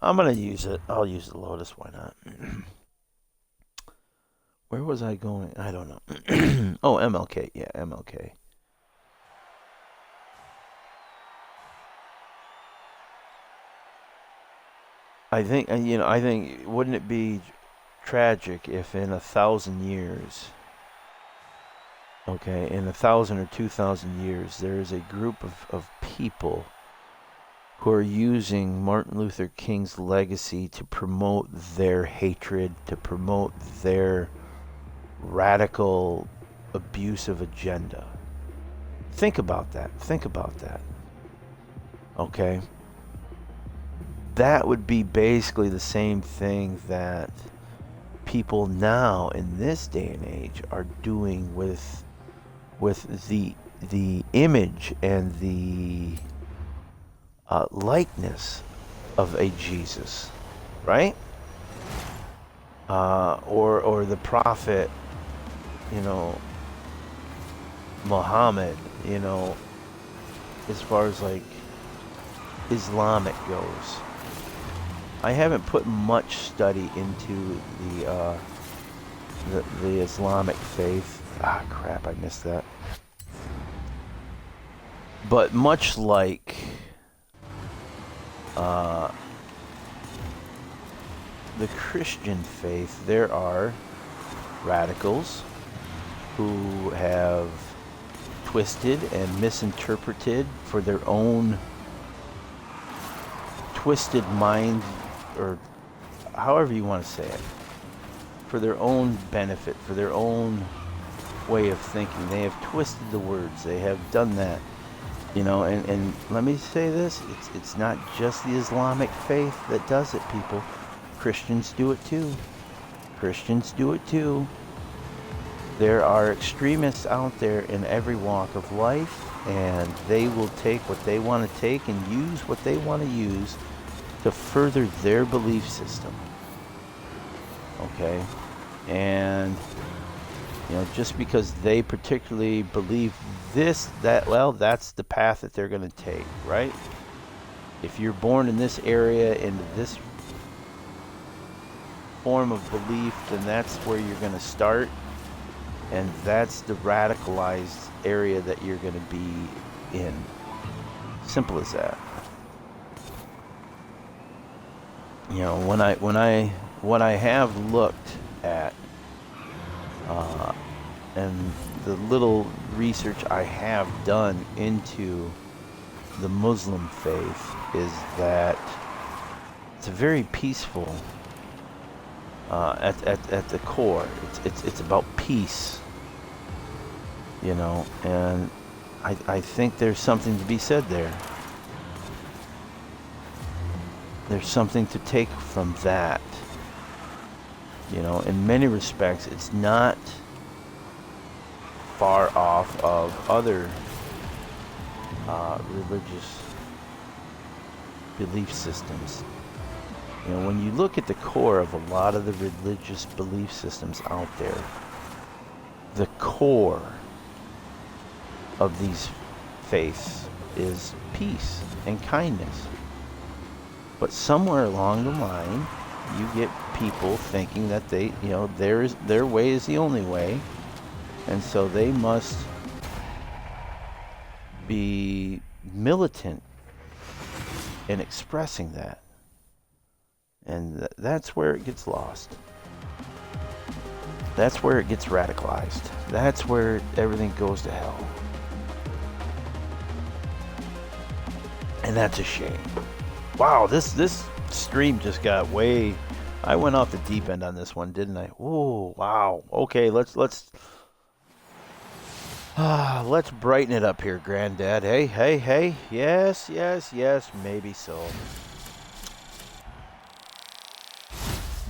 I'm going to use it. I'll use the Lotus. Why not? Where was I going? I don't know. Oh, MLK. Yeah, MLK. I think, wouldn't it be tragic if in 1,000 years, okay, in 1,000 or 2,000 years, there is a group of people who are using Martin Luther King's legacy to promote their hatred, to promote their radical, abusive agenda. Think about that. Okay? That would be basically the same thing that people now in this day and age are doing with the image and the likeness of a Jesus, right? Or the prophet, Muhammad, as far as like Islamic goes. I haven't put much study into the Islamic faith. Ah, crap, I missed that. But much like the Christian faith, there are radicals who have twisted and misinterpreted for their own twisted mind, or however you want to say it, for their own benefit, for their own way of thinking. They have twisted the words. They have done that. And let me say this, it's not just the Islamic faith that does it, people. Christians do it too. There are extremists out there in every walk of life, and they will take what they want to take and use what they want to use to further their belief system. Okay? And just because they particularly believe that's the path that they're going to take, right? If you're born in this area, into this form of belief, then that's where you're going to start. And that's the radicalized area that you're going to be in. Simple as that. You know, when I have looked at and the little research I have done into the Muslim faith is that it's a very peaceful at the core. It's about peace, you know, and I think there's something to be said there. There's something to take from that. You know, in many respects, it's not far off of other religious belief systems. You know, when you look at the core of a lot of the religious belief systems out there, the core of these faiths is peace and kindness. But somewhere along the line, you get people thinking that they, you know, their way is the only way, and so they must be militant in expressing that. And that's where it gets lost. That's where it gets radicalized. That's where everything goes to hell. And that's a shame. Wow, this stream just got way... I went off the deep end on this one, didn't I? Oh, wow. Okay, let's brighten it up here, Granddad. Hey. Yes, maybe so.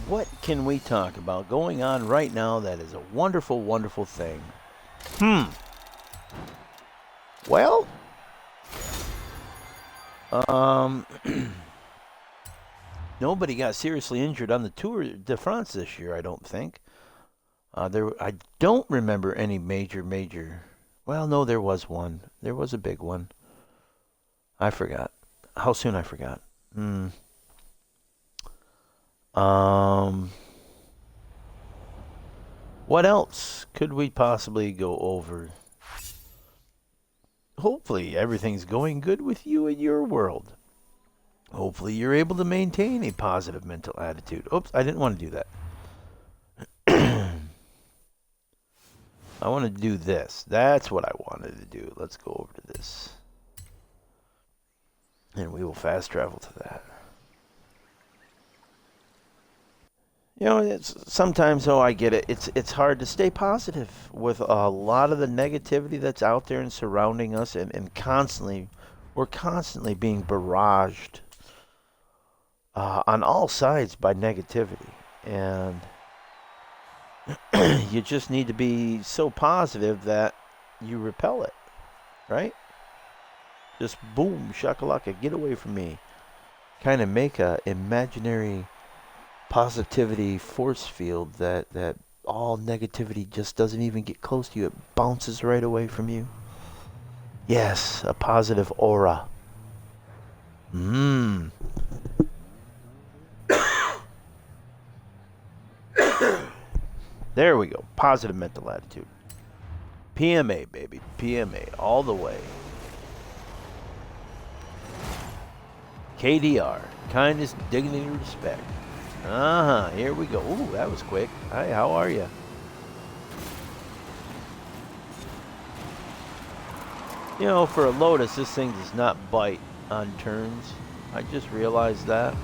What can we talk about going on right now that is a wonderful, wonderful thing? Well, nobody got seriously injured on the Tour de France this year, I don't think. I don't remember any major. Well, no, there was one. There was a big one. I forgot. How soon I forgot. What else could we possibly go over? Hopefully everything's going good with you and your world. Hopefully you're able to maintain a positive mental attitude. Oops, I didn't want to do that. I want to do this. That's what I wanted to do. Let's go over to this. And we will fast travel to that. You know, sometimes, though, I get it. It's hard to stay positive with a lot of the negativity that's out there and surrounding us, and we're constantly being barraged on all sides by negativity. And you just need to be so positive that you repel it, right? Just boom, shakalaka, get away from me. Kind of make a imaginary positivity force field that all negativity just doesn't even get close to you. It bounces right away from you. Yes, a positive aura. There we go. Positive mental attitude. PMA, baby. PMA all the way. KDR. Kindness, dignity, respect. Here we go. Ooh, that was quick. Hi, how are you? You know, for a Lotus, this thing does not bite on turns. I just realized that.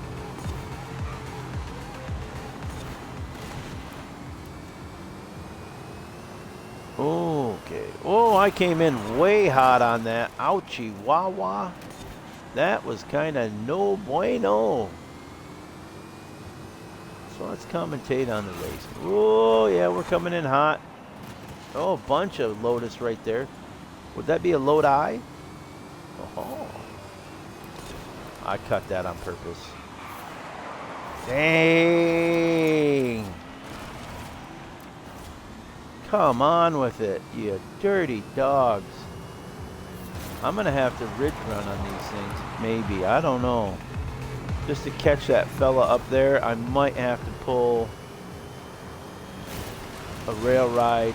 Okay. Oh, I came in way hot on that. Ouchie, wah. That was kind of no bueno. So let's commentate on the race. Oh, yeah, we're coming in hot. Oh, a bunch of Lotus right there. Would that be a Lodi? Oh. I cut that on purpose. Dang. Come on with it, you dirty dogs. I'm gonna have to ridge run on these things. Maybe, I don't know. Just to catch that fella up there, I might have to pull a rail ride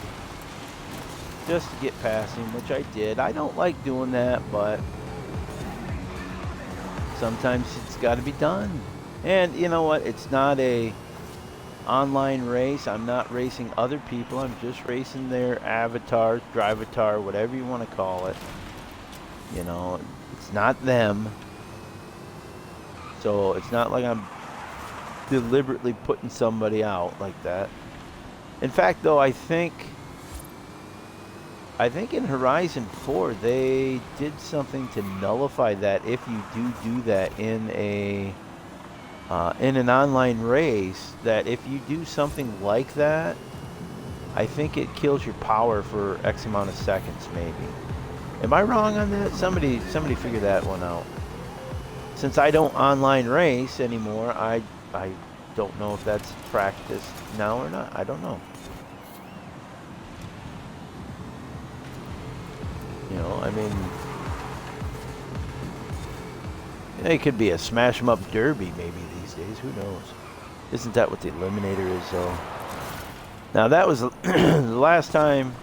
just to get past him, which I did. I don't like doing that, but sometimes it's got to be done. And you know what? It's not a online race. I'm not racing other people. I'm just racing their avatars, drivatar, whatever you want to call it. You know, it's not them. So it's not like I'm deliberately putting somebody out like that. In fact, though, I think in Horizon 4 they did something to nullify that if you do that in an online race, that if you do something like that, I think it kills your power for X amount of seconds, maybe. Am I wrong on that? Somebody figure that one out. Since I don't online race anymore, I don't know if that's practiced now or not. I don't know. You know, I mean, it could be a smash 'em up derby maybe these days. Who knows? Isn't that what the Eliminator is, though? Now, that was the last time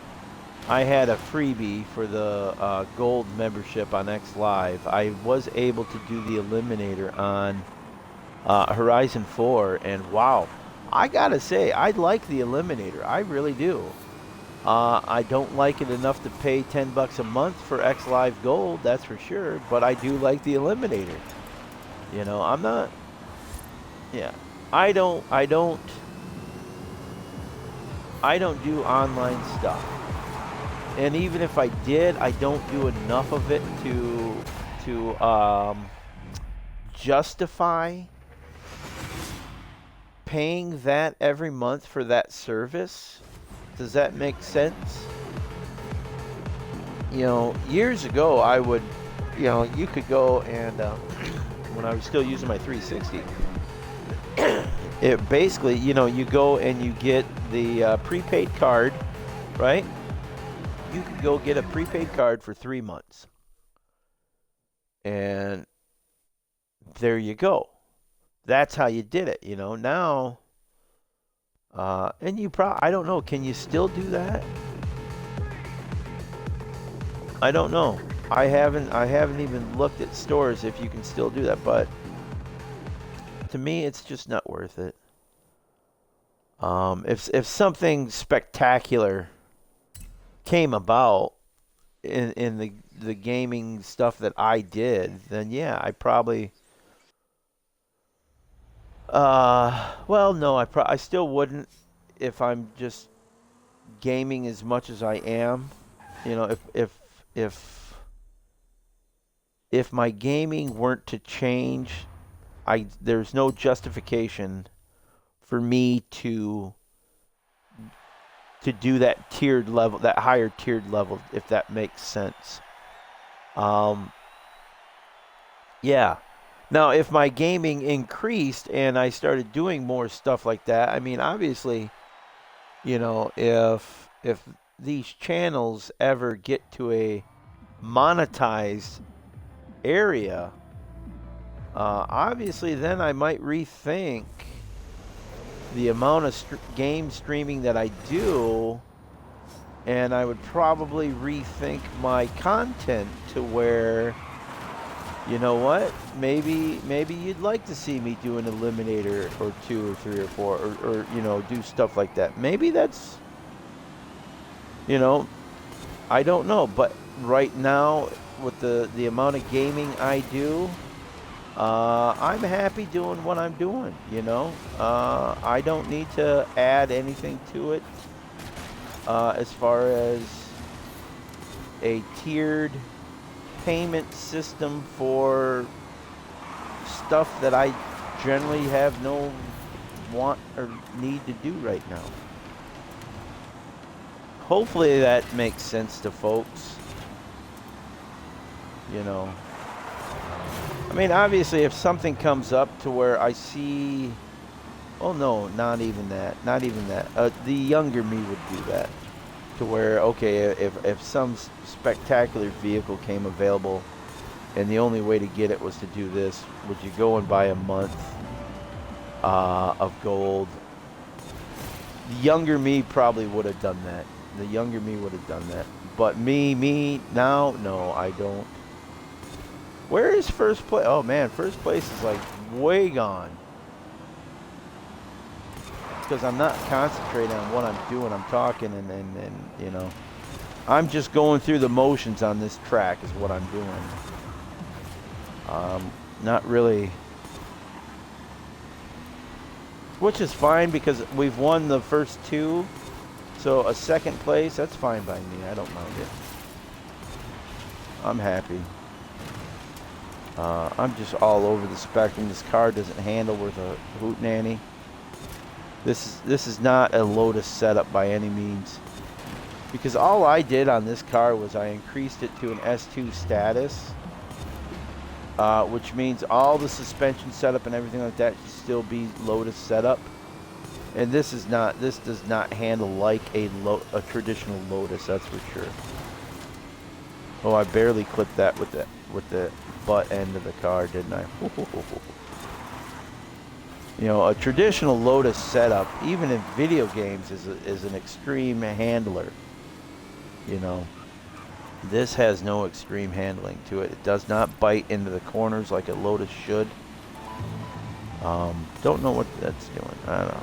I had a freebie for the gold membership on X Live. I was able to do the Eliminator on Horizon 4, and wow, I gotta say, I like the Eliminator. I really do. I don't like it enough to pay $10 a month for X Live Gold, that's for sure, but I do like the Eliminator. You know, I'm not, yeah, I don't do online stuff. And even if I did, I don't do enough of it to justify paying that every month for that service. Does that make sense? You know, years ago, I would, you know, you could go and, when I was still using my 360, it basically, you know, you go and you get the prepaid card, right? You could go get a prepaid card for 3 months. And there you go. That's how you did it, you know. Now, and you I don't know, can you still do that? I don't know. I haven't even looked at stores if you can still do that, but to me it's just not worth it. If something spectacular came about in the gaming stuff that I did, then yeah, I probably well, no, I still wouldn't if I'm just gaming as much as I am. You know, if my gaming weren't to change, there's no justification for me to do that tiered level, that higher tiered level, if that makes sense. Yeah. Now, if my gaming increased and I started doing more stuff like that, I mean, obviously, you know, if these channels ever get to a monetized area, obviously then I might rethink the amount of game streaming that I do, and I would probably rethink my content to where, you know what, maybe you'd like to see me do an Eliminator or 2 or 3 or 4 or you know, do stuff like that. Maybe that's, you know, I don't know, but right now with the amount of gaming I do, I'm happy doing what I'm doing, you know. I don't need to add anything to it as far as a tiered payment system for stuff that I generally have no want or need to do right now. Hopefully that makes sense to folks. You know, I mean, obviously if something comes up to where I see, oh no, not even that, the younger me would do that. to where, okay, if some spectacular vehicle came available and the only way to get it was to do this, would you go and buy a month of gold? The younger me probably would have done that. The younger me would have done that. But me, now, no, I don't. Where is first place? Oh, man, first place is like way gone. Because I'm not concentrating on what I'm doing. I'm talking and you know, I'm just going through the motions on this track is what I'm doing. Not really, which is fine because we've won the first two, so a second place, that's fine by me. I don't mind it. I'm happy. I'm just all over the spectrum. This car doesn't handle worth a hootenanny. This is not a Lotus setup by any means, because all I did on this car was I increased it to an S2 status, which means all the suspension setup and everything like that should still be Lotus setup. And this does not handle like a traditional Lotus, that's for sure. Oh, I barely clipped that with the butt end of the car, didn't I? You know, a traditional Lotus setup, even in video games, is an extreme handler. You know, this has no extreme handling to it. It does not bite into the corners like a Lotus should. Don't know what that's doing. I don't know.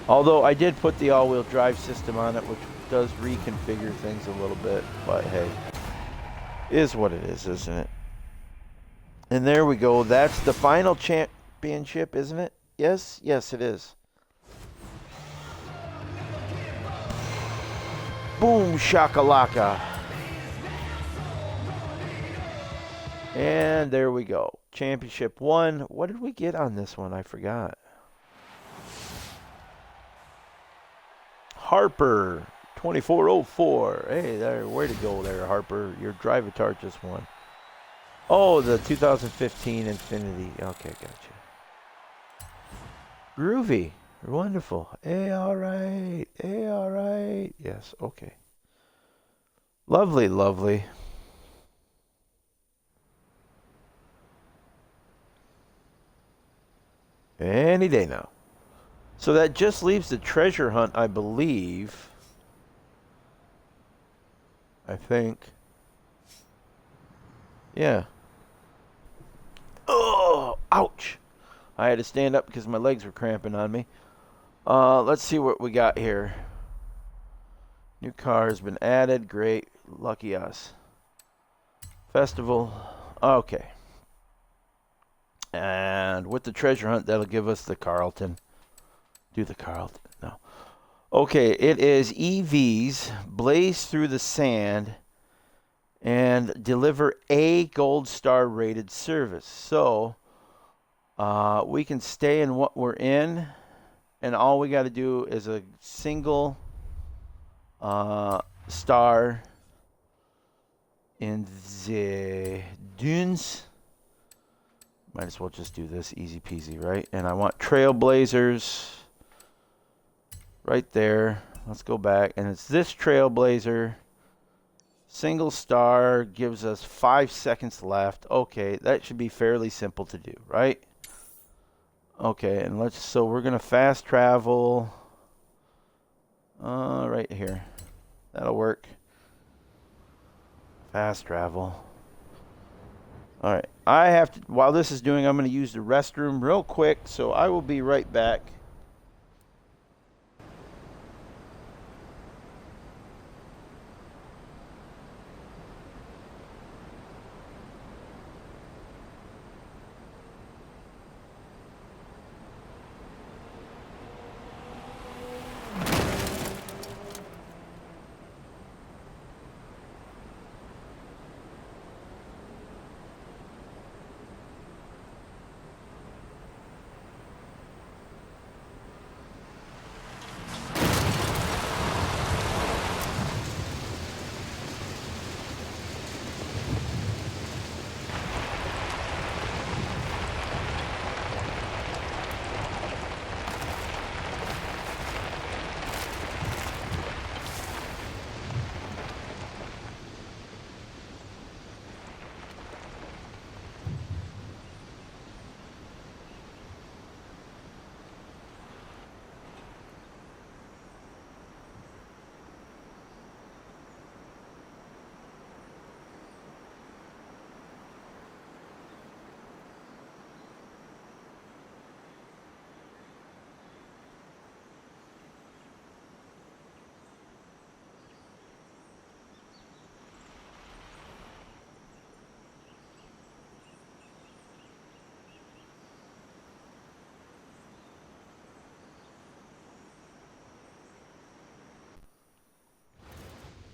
Although I did put the all-wheel drive system on it, which does reconfigure things a little bit. But hey, is what it is, isn't it? And there we go. That's the final championship, isn't it? Yes, it is. Boom shakalaka. And there we go. Championship 1. What did we get on this one? I forgot. Harper 2404. Hey, there, way to go there, Harper. Your drive-a-tar just won. Oh, the 2015 Infinity. Okay, gotcha. Groovy. Wonderful. Hey, all right. Hey, all right. Yes, okay. Lovely, lovely. Any day now. So that just leaves the treasure hunt, I believe. I think. Yeah. Oh, ouch. I had to stand up because my legs were cramping on me. Let's see what we got here. New car has been added. Great. Lucky us. Festival. Okay. And with the treasure hunt, that'll give us the Carlton. Do the Carlton. No. Okay, it is EVs, blaze through the sand, and deliver a gold star rated service. So, we can stay in what we're in, and all we got to do is a single star in the dunes. Might as well just do this, easy peasy, right? And I want Trailblazers right there. Let's go back, and it's this Trailblazer. Single star gives us 5 seconds left. Okay, that should be fairly simple to do, right? Okay, and so we're gonna fast travel right here. That'll work. Fast travel. All right, I have to, while this is doing, I'm going to use the restroom real quick, so I will be right back.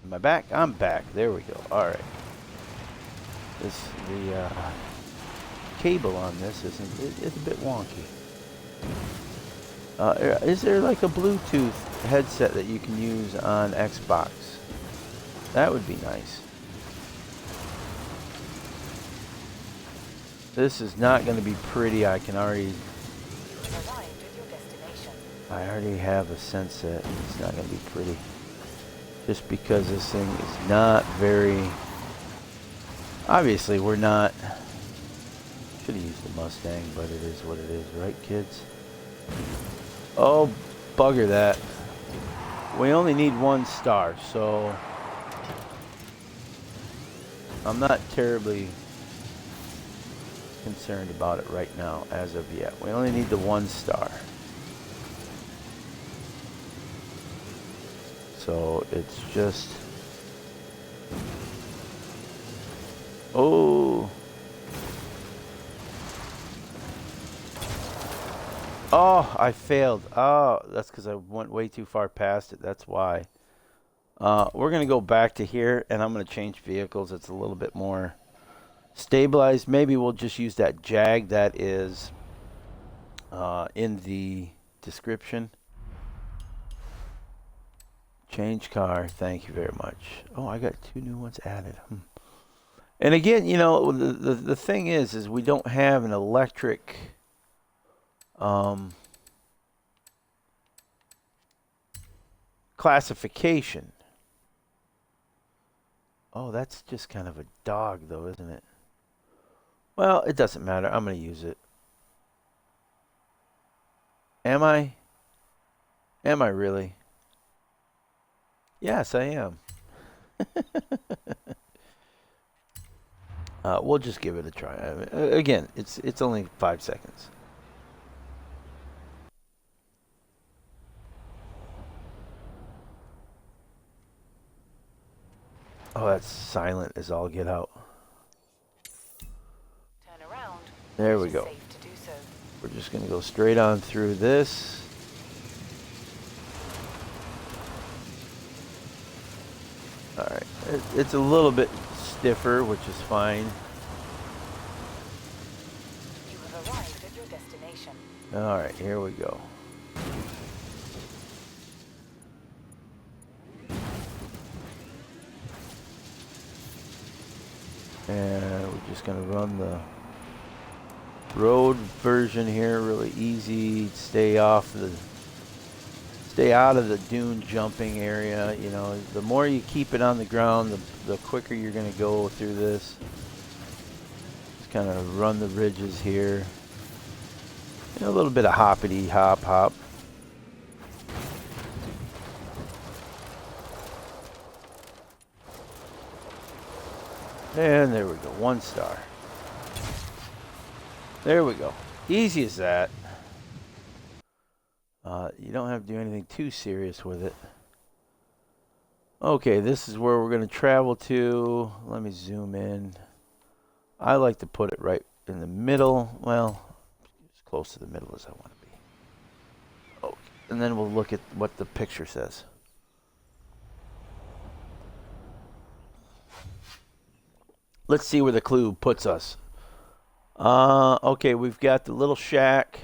Am I back? I'm back. There we go. All right. The cable on this it's a bit wonky. Is there like a Bluetooth headset that you can use on Xbox? That would be nice. This is not going to be pretty. I already have a sense that it's not going to be pretty. Just because this thing is not very... Obviously, we're not... Should have used the Mustang, but it is what it is, right, kids? Oh, bugger that. We only need 1 star, so... I'm not terribly concerned about it right now, as of yet. We only need the 1 star. So, it's just... Oh! Oh, I failed. Oh, that's because I went way too far past it. That's why. We're going to go back to here, and I'm going to change vehicles. It's a little bit more stabilized. Maybe we'll just use that Jag that is in the description. Change car. Thank you very much. Oh, I got 2 new ones added. And again, you know, the thing is we don't have an electric... classification. Oh, that's just kind of a dog, though, isn't it? Well, it doesn't matter. I'm going to use it. Am I? Am I really? Yes, I am. We'll just give it a try. Again, it's only 5 seconds. Oh, that's silent as all get out. Turn around. There we go. Safe to do so. We're just going to go straight on through this. Alright. It's a little bit stiffer, which is fine. You have arrived at your destination. Alright, here we go. And we're just going to run the road version here, really easy. Stay out of the dune jumping area. You know, the more you keep it on the ground, the quicker you're going to go through this. Just kind of run the ridges here. And a little bit of hoppity hop hop. And there we go, 1 star. There we go. Easy as that. You don't have to do anything too serious with it. Okay, this is where we're going to travel to. Let me zoom in. I like to put it right in the middle. Well, as close to the middle as I want to be. Oh, and then we'll look at what the picture says. Let's see where the clue puts us. Okay, we've got the little shack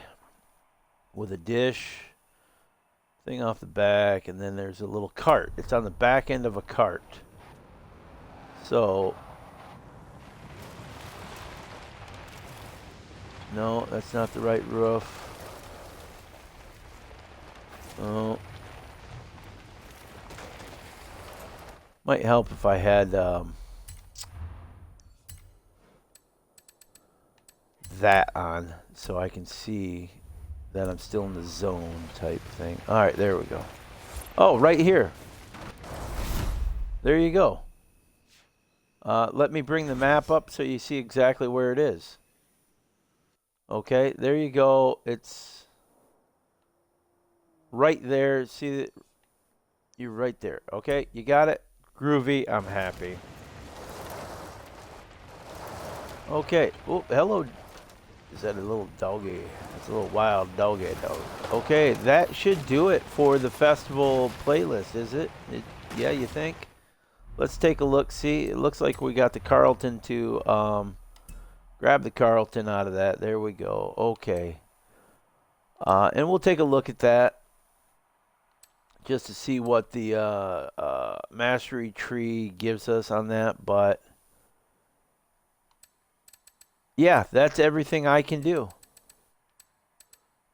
with a dish thing off the back, and then there's a little cart. It's on the back end of a cart. So, no, that's not the right roof. Oh. Might help if I had that on so I can see that I'm still in the zone type thing. Alright, there we go. Oh, right here. There you go. Let me bring the map up so you see exactly where it is. Okay, there you go. It's right there. See that? You're right there. Okay, you got it? Groovy. I'm happy. Okay. Oh, hello. Is that a little doggy? It's a little wild doggy dog. Okay, that should do it for the festival playlist, is it? Yeah, you think? Let's take a look. See, it looks like we got the Carlton to grab the Carlton out of that. There we go. Okay. And we'll take a look at that just to see what the mastery tree gives us on that. But yeah, that's everything I can do.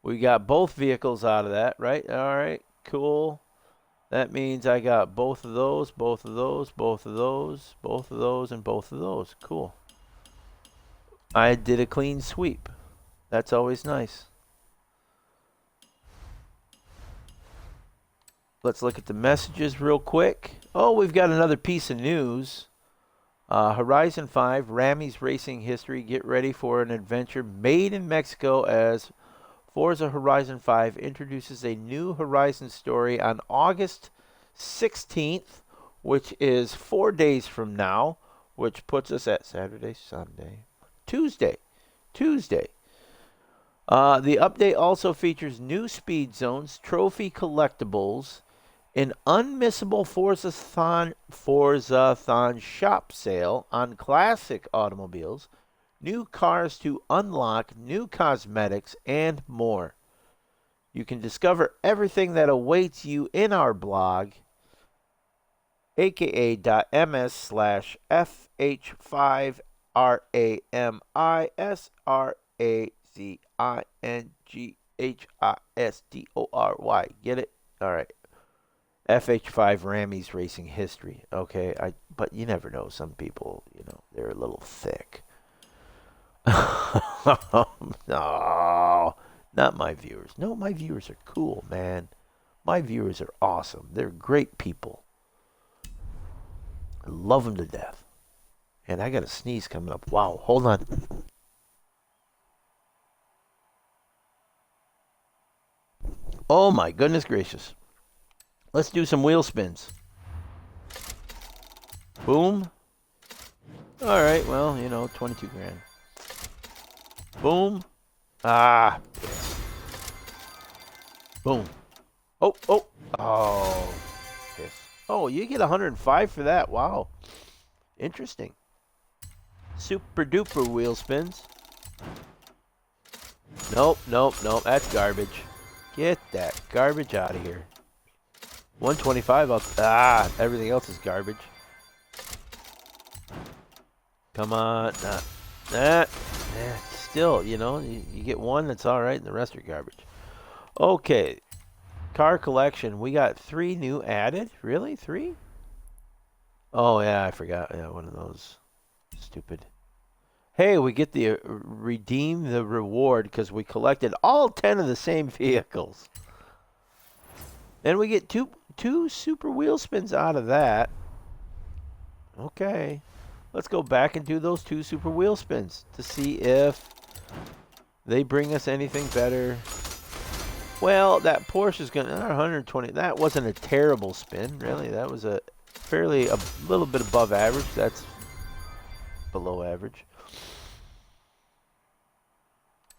We got both vehicles out of that, right? All right, cool. That means I got both of those, both of those, both of those, both of those, and both of those. Cool. I did a clean sweep. That's always nice. Let's look at the messages real quick. Oh, we've got another piece of news. Horizon 5, Ramy's racing history. Get ready for an adventure made in Mexico as Forza Horizon 5 introduces a new Horizon story on August 16th, which is 4 days from now, which puts us at Saturday, Sunday, Tuesday. The update also features new speed zones, trophy collectibles, an unmissable Forza-thon shop sale on classic automobiles, new cars to unlock, new cosmetics, and more. You can discover everything that awaits you in our blog, aka.ms/FH5RAMISRAZINGHISTORY. Get it? All right. FH5 Ramy's racing history. Okay, but you never know. Some people, they're a little thick. No, not my viewers. No, my viewers are cool, man. My viewers are awesome. They're great people. I love them to death. And I got a sneeze coming up. Wow, hold on. Oh my goodness gracious. Let's do some wheel spins. Boom. All right, well, 22 grand. Boom. Ah. Boom. Oh. Yes. Oh, you get 105 for that. Wow. Interesting. Super duper wheel spins. Nope. That's garbage. Get that garbage out of here. 125 up. Everything else is garbage. Come on. Still, you get one that's all right and the rest are garbage. Okay. Car collection. We got 3 new added. Really? 3? Oh, yeah, I forgot. Yeah, one of those. Stupid. Hey, we get the redeem the reward because we collected all 10 of the same vehicles. Then we get two super wheel spins out of that. Okay. Let's go back and do those 2 super wheel spins to see if they bring us anything better. Well, that Porsche is going to 120. That wasn't a terrible spin, really. That was a little bit above average. That's below average.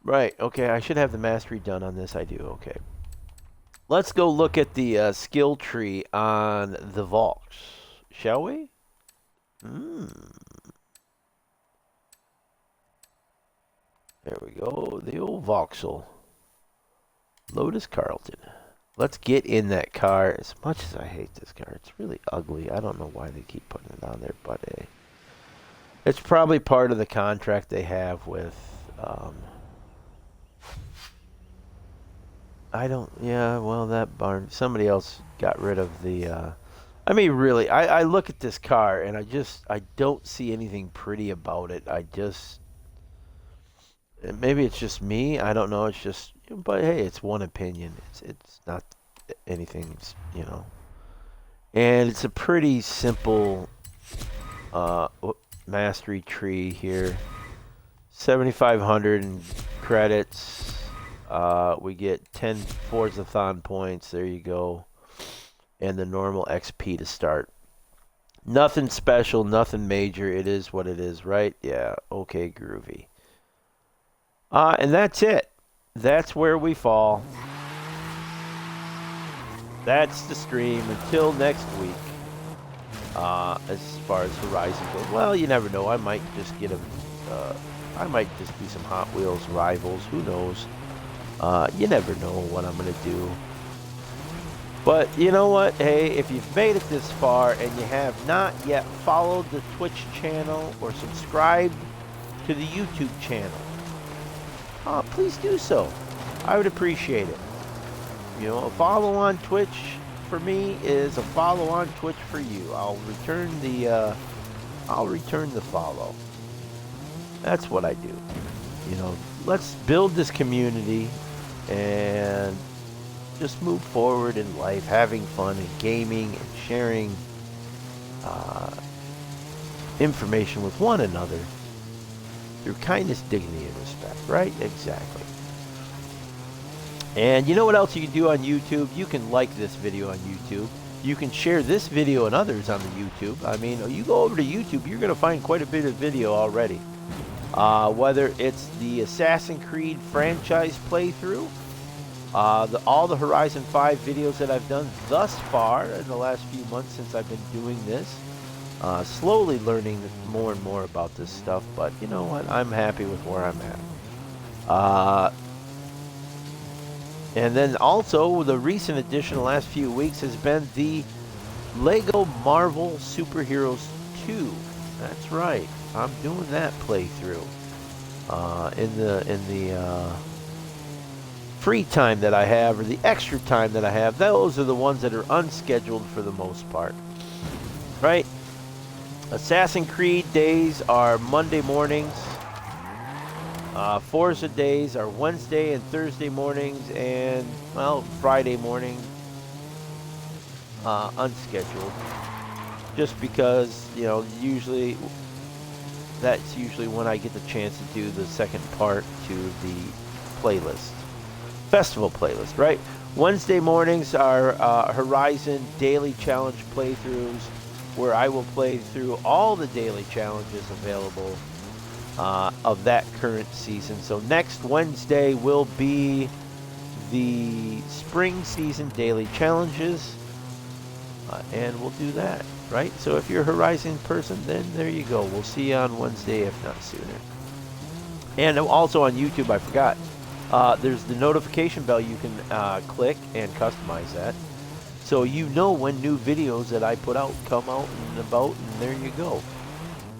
Right. Okay, I should have the mastery done on this. I do. Okay. Let's go look at the skill tree on the Vaux, shall we? There we go. The old Vauxhall. Lotus Carlton. Let's get in that car. As much as I hate this car, it's really ugly. I don't know why they keep putting it on there, but it's probably part of the contract they have with... that barn. Somebody else got rid of the... I mean, really, I look at this car, and I don't see anything pretty about it. Maybe it's just me. I don't know. It's just... But, hey, it's one opinion. It's not anything, And it's a pretty simple mastery tree here. 7,500 in credits. We get 10 Forza-thon points. There you go. And the normal XP to start. Nothing special, nothing major. It is what it is, right? Yeah, okay, groovy. And that's it. That's where we fall. That's the stream. Until next week. as far as Horizon goes. Well, you never know. I might just get a, I might just do some Hot Wheels Rivals. Who knows? You never know what I'm gonna do. But you know what? Hey, if you've made it this far and you have not yet followed the Twitch channel or subscribed to the YouTube channel, please do so. I would appreciate it. You know, a follow on Twitch for me is a follow on Twitch for you. I'll return the follow. That's what I do. You know, let's build this community and just move forward in life, having fun and gaming and sharing information with one another through kindness, dignity, and respect, right? Exactly. And you know what else you can do on YouTube? You can like this video on YouTube. You can share this video and others on the YouTube. I mean, you go over to YouTube, you're going to find quite a bit of video already. Whether it's the Assassin's Creed franchise playthrough, all the Horizon 5 videos that I've done thus far in the last few months since I've been doing this. Slowly learning more and more about this stuff, but you know what? I'm happy with where I'm at. And then also, the recent addition the last few weeks has been the Lego Marvel Superheroes 2. That's right. I'm doing that playthrough. In the free time that I have, or the extra time that I have, those are the ones that are unscheduled for the most part. Right? Assassin's Creed days are Monday mornings. Forza days are Wednesday and Thursday mornings, and, well, Friday morning, unscheduled. Just because, you know, that's usually when I get the chance to do the second part to the playlist. Festival playlist, right? Wednesday mornings are Horizon Daily Challenge playthroughs, where I will play through all the daily challenges available of that current season. So next Wednesday will be the spring season daily challenges, and we'll do that, right? So if you're a Horizon person, then there you go. We'll see you on Wednesday, if not sooner. And also on YouTube, I forgot, there's the notification bell. You can click and customize that, so you know when new videos that I put out come out and about, and there you go.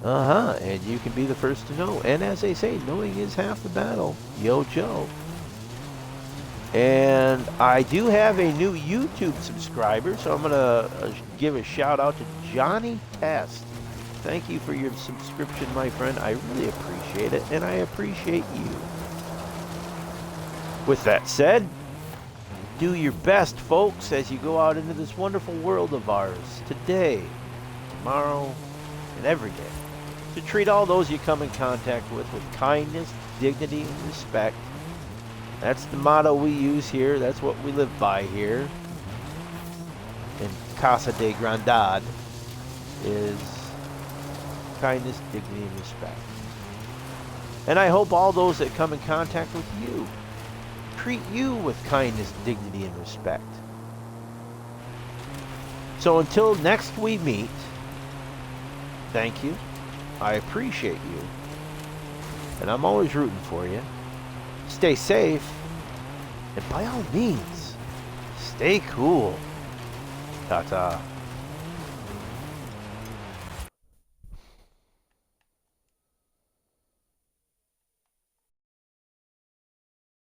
And you can be the first to know. And as they say, knowing is half the battle. Yo, Joe. And I do have a new YouTube subscriber, so I'm going to give a shout out to Johnny Test. Thank you for your subscription, my friend. I really appreciate it, and I appreciate you. With that said, do your best, folks, as you go out into this wonderful world of ours, today, tomorrow, and every day, to treat all those you come in contact with kindness, dignity, and respect. That's the motto we use here. That's what we live by here in Casa de Grandad, is kindness, dignity, and respect. And I hope all those that come in contact with you treat you with kindness, dignity, and respect. So until next we meet, thank you. I appreciate you. And I'm always rooting for you. Stay safe. And by all means, stay cool. Ta-ta.